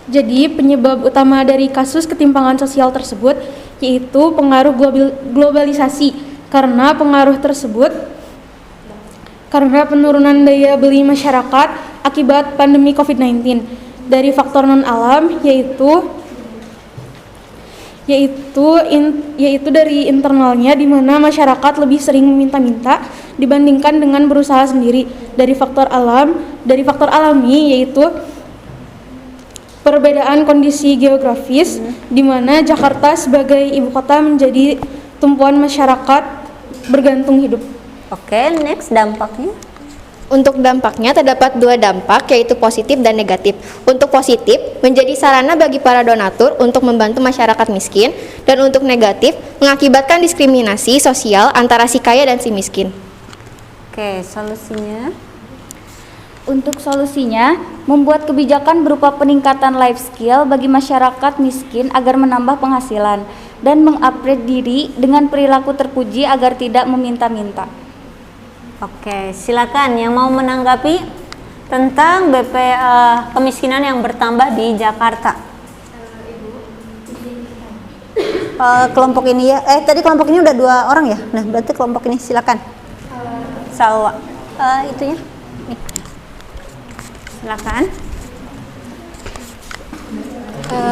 Jadi penyebab utama dari kasus ketimpangan sosial tersebut yaitu pengaruh globalisasi. Karena penurunan daya beli masyarakat akibat pandemi COVID-19 dari faktor non alam yaitu dari internalnya, di mana masyarakat lebih sering meminta-minta dibandingkan dengan berusaha sendiri. Dari faktor alami yaitu perbedaan kondisi geografis, di mana Jakarta sebagai ibu kota menjadi tumpuan masyarakat bergantung hidup. Oke, next dampaknya. Untuk dampaknya terdapat dua dampak, yaitu positif dan negatif. Untuk positif, menjadi sarana bagi para donatur untuk membantu masyarakat miskin, dan untuk negatif, mengakibatkan diskriminasi sosial antara si kaya dan si miskin. Oke, solusinya? Untuk solusinya, membuat kebijakan berupa peningkatan life skill bagi masyarakat miskin agar menambah penghasilan, dan mengupgrade diri dengan perilaku terpuji agar tidak meminta-minta. Oke, silakan yang mau menanggapi tentang kemiskinan yang bertambah di Jakarta. Kelompok ini ya, tadi kelompok ini udah 2 orang ya. Nah, berarti kelompok ini silakan. Salwa, itunya. Nih. Silakan.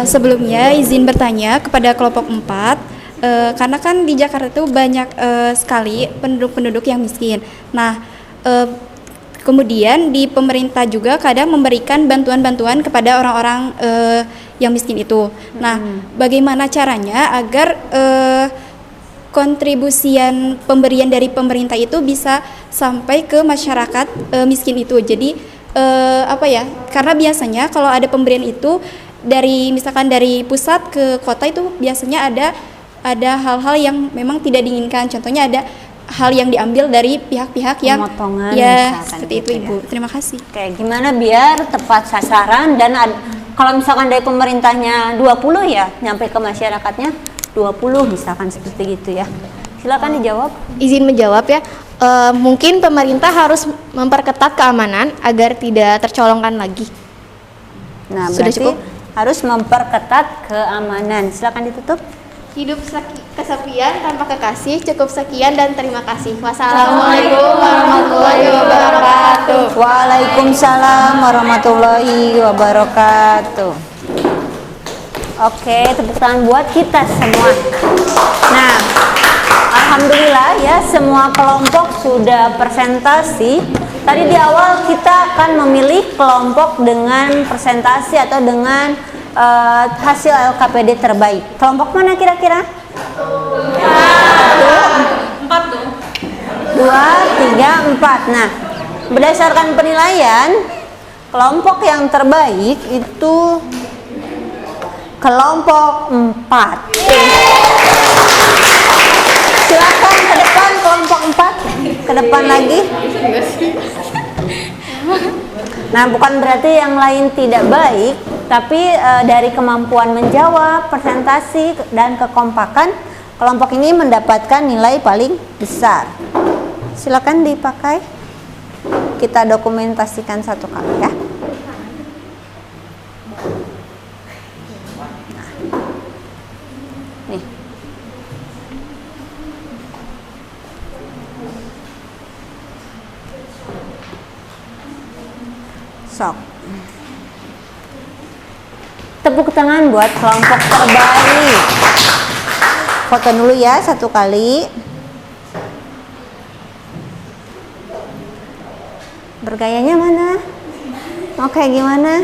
Sebelumnya izin bertanya kepada kelompok 4. Karena kan di Jakarta itu banyak sekali penduduk-penduduk yang miskin. Nah, kemudian di pemerintah juga kadang memberikan bantuan-bantuan kepada orang-orang yang miskin itu. Nah, bagaimana caranya agar kontribusian pemberian dari pemerintah itu bisa sampai ke masyarakat miskin itu? Jadi karena biasanya kalau ada pemberian itu misalkan dari pusat ke kota itu biasanya ada hal-hal yang memang tidak diinginkan. Contohnya ada hal yang diambil dari pihak-pihak yang seperti itu, gitu Ibu. ya. Terima kasih. Oke, gimana biar tepat sasaran dan kalau misalkan dari pemerintahnya 20 ya, nyampe ke masyarakatnya 20 misalkan seperti gitu ya. Silakan dijawab. Izin menjawab ya. Mungkin pemerintah harus memperketat keamanan agar tidak tercolongkan lagi. Nah, Sudah berarti cukup? harus memperketat keamanan. Silakan ditutup. Hidup kesepian tanpa kekasih. Cukup sekian dan terima kasih. Wassalamualaikum warahmatullahi wabarakatuh. Waalaikumsalam warahmatullahi wabarakatuh. Oke, tepuk tangan buat kita semua. Nah, alhamdulillah ya, semua kelompok sudah presentasi. Tadi di awal kita akan memilih kelompok dengan presentasi atau dengan hasil LKPD terbaik. Kelompok mana kira-kira? 1, 2, 3, 4. Nah, berdasarkan penilaian, kelompok yang terbaik itu kelompok 4. Silakan ke depan kelompok 4. Ke depan lagi. Nah, bukan berarti yang lain tidak baik, tapi dari kemampuan menjawab, presentasi, dan kekompakan, kelompok ini mendapatkan nilai paling besar. Silakan dipakai. Kita dokumentasikan satu kali ya. Nih. Sok. Tepuk tangan buat kelompok terbaik. Foto dulu ya satu kali. Bergayanya mana? Oke, gimana?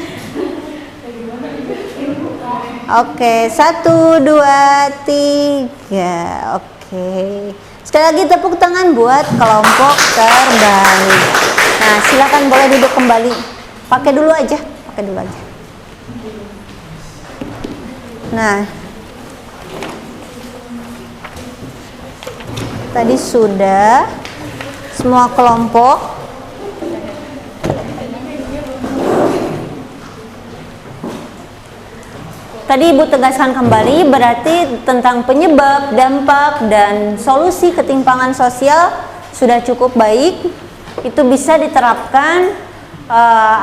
Oke, 1, 2, 3. Oke. Sekali lagi tepuk tangan buat kelompok terbaik. Nah, silakan boleh duduk kembali. Pakai dulu aja. Nah, tadi sudah semua kelompok. Tadi Ibu tegaskan kembali, berarti tentang penyebab, dampak, dan solusi ketimpangan sosial sudah cukup baik. Itu bisa diterapkan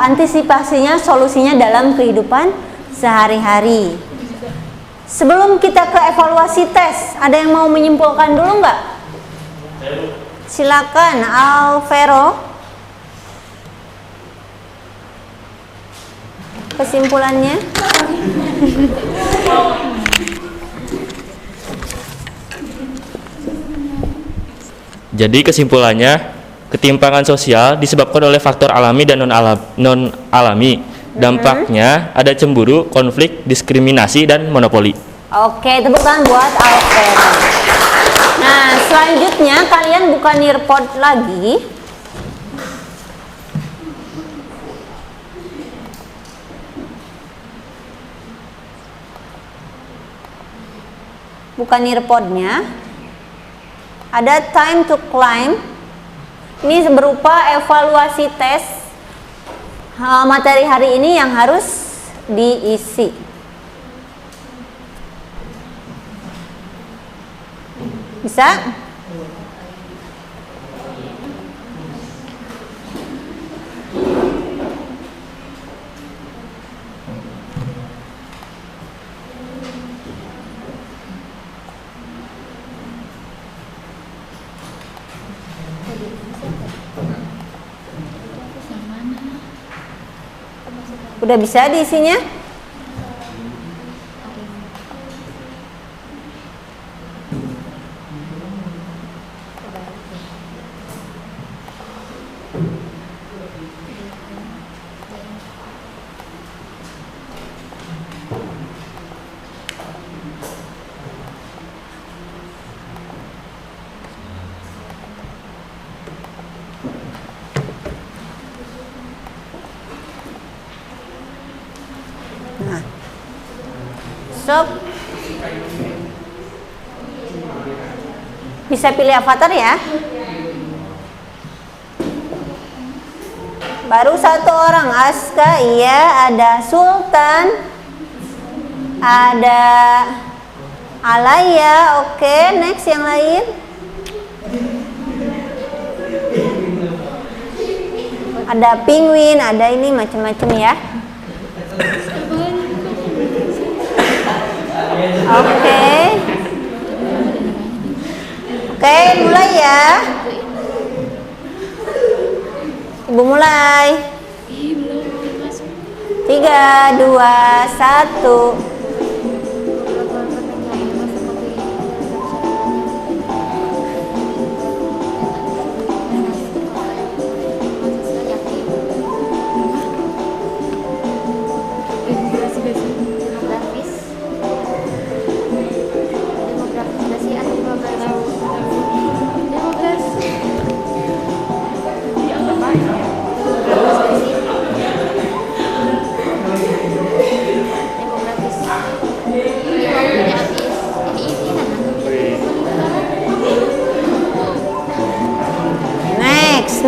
antisipasinya, solusinya dalam kehidupan sehari-hari. Sebelum kita ke evaluasi tes, ada yang mau menyimpulkan dulu nggak? Silakan, Alvero. Kesimpulannya? Jadi kesimpulannya, ketimpangan sosial disebabkan oleh faktor alami dan non-alami. Dampaknya ada cemburu, konflik, diskriminasi, dan monopoli. Oke, tepuk tangan buat Alvero. Nah, selanjutnya kalian buka nirpod lagi. Bukan nirpodnya. Ada time to climb. Ini berupa evaluasi tes materi hari ini yang harus diisi. Bisa? Udah bisa diisinya? Nah, stop. Bisa pilih avatar ya. Baru satu orang, Aska, iya, ada Sultan, ada Alaya, oke, next yang lain. Ada Penguin, ada ini macam-macam ya. Oke, mulai ya. Ibu mulai. 3, 2, 1.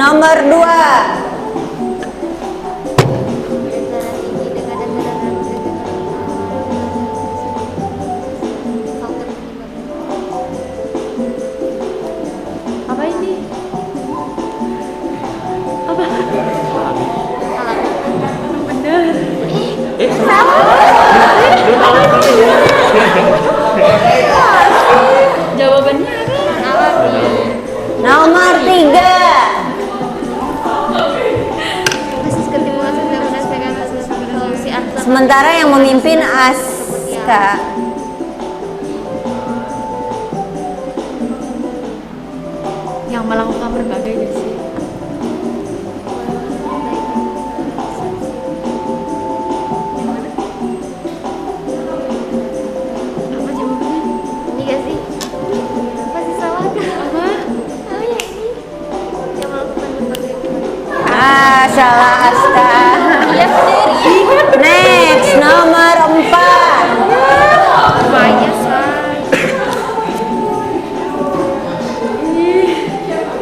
Nomor 2. Apa ini? Apa? Bener. Jawabannya nomor 3. Sementara yang memimpin Aska. Yang melakukan berbagai jasa. salah Aska. Next, nomor 4.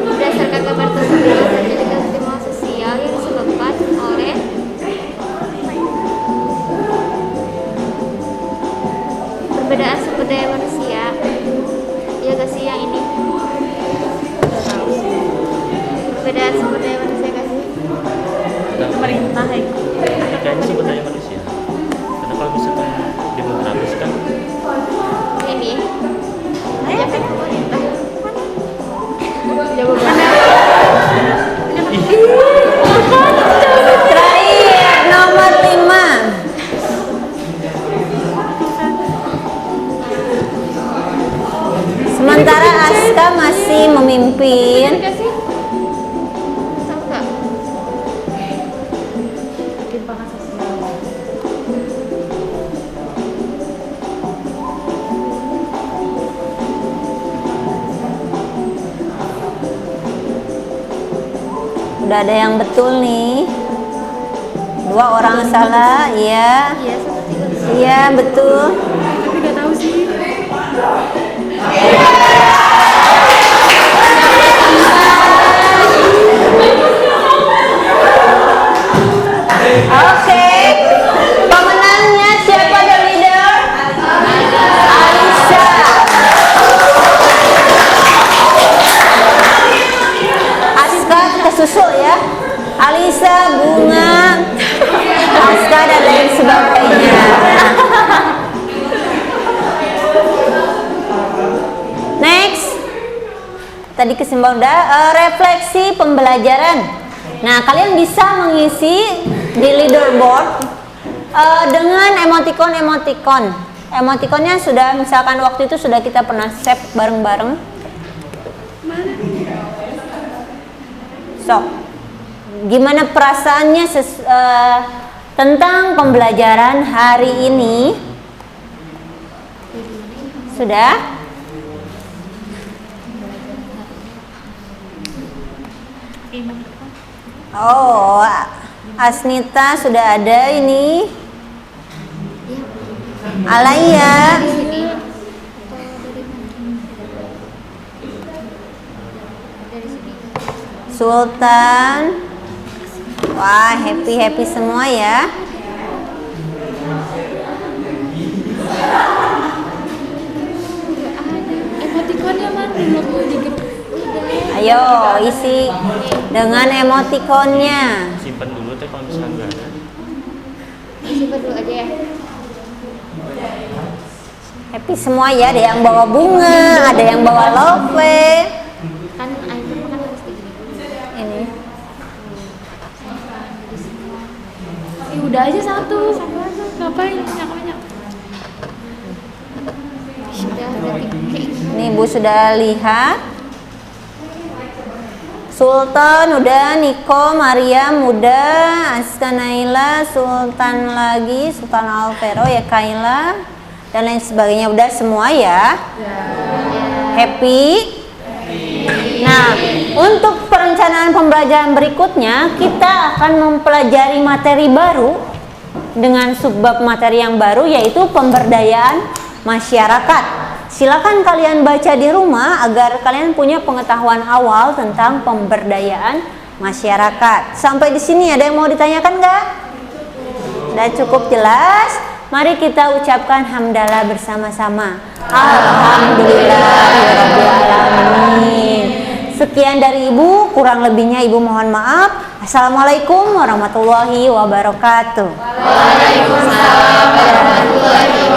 Berdasarkan kabar tersebut, terjadi ketimpangan sosial yang disebabkan oleh perbedaan sumber daya manusia. Iya gak sih yang ini? Perbedaan sumber daya manusia gak sih? Pemerintah kayaknya sumber daya manusia. Karena kalau misalkan demokratis kan Ini. Ayo kan pemerintah. Terakhir, nomor 5. Sementara Aska masih memimpin. Udah ada yang betul nih. 2 orang salah, iya. Iya, betul. Tapi nggak tahu sih. Oke. Pemenangnya siapa, the leader? Alisa. Aska kesusul ya. Alisa, Bunga, Aska dan lain sebagainya. Next. Tadi kesimpulan udah, refleksi pembelajaran. Nah, kalian bisa mengisi di leaderboard dengan emoticon. Emoticonnya sudah, misalkan waktu itu sudah kita pernah save bareng-bareng. So, gimana perasaannya tentang pembelajaran hari ini? Sudah? Oh, Asnita sudah ada ini. Alaya. Sultan. Wah, happy semua ya. Emoticonnya mana belum di grup? Ayo isi dengan emoticonnya. simpan dulu teh kalau misalkan nggak ada. Simpan dulu aja ya. Happy semua ya, ada yang bawa bunga, ada yang bawa love. Kan item kan harus digini dulu. Ini. Udah aja satu aja. Ngapain banyak-banyak? Nih Ibu sudah lihat. Sultan udah, Niko, Mariam udah, Aska, Naila, Sultan lagi, Sultan Alvero ya, Kaila dan lain sebagainya udah semua ya. Happy? Nah, untuk perencanaan pembelajaran berikutnya kita akan mempelajari materi baru dengan subbab materi yang baru, yaitu pemberdayaan masyarakat. Silakan kalian baca di rumah agar kalian punya pengetahuan awal tentang pemberdayaan masyarakat. Sampai di sini ada yang mau ditanyakan nggak? Sudah cukup jelas? Mari kita ucapkan hamdalah bersama-sama. Alhamdulillahirrahmanirrahim. Sekian dari Ibu, kurang lebihnya Ibu mohon maaf. Assalamualaikum warahmatullahi wabarakatuh. Waalaikumsalam warahmatullahi wabarakatuh.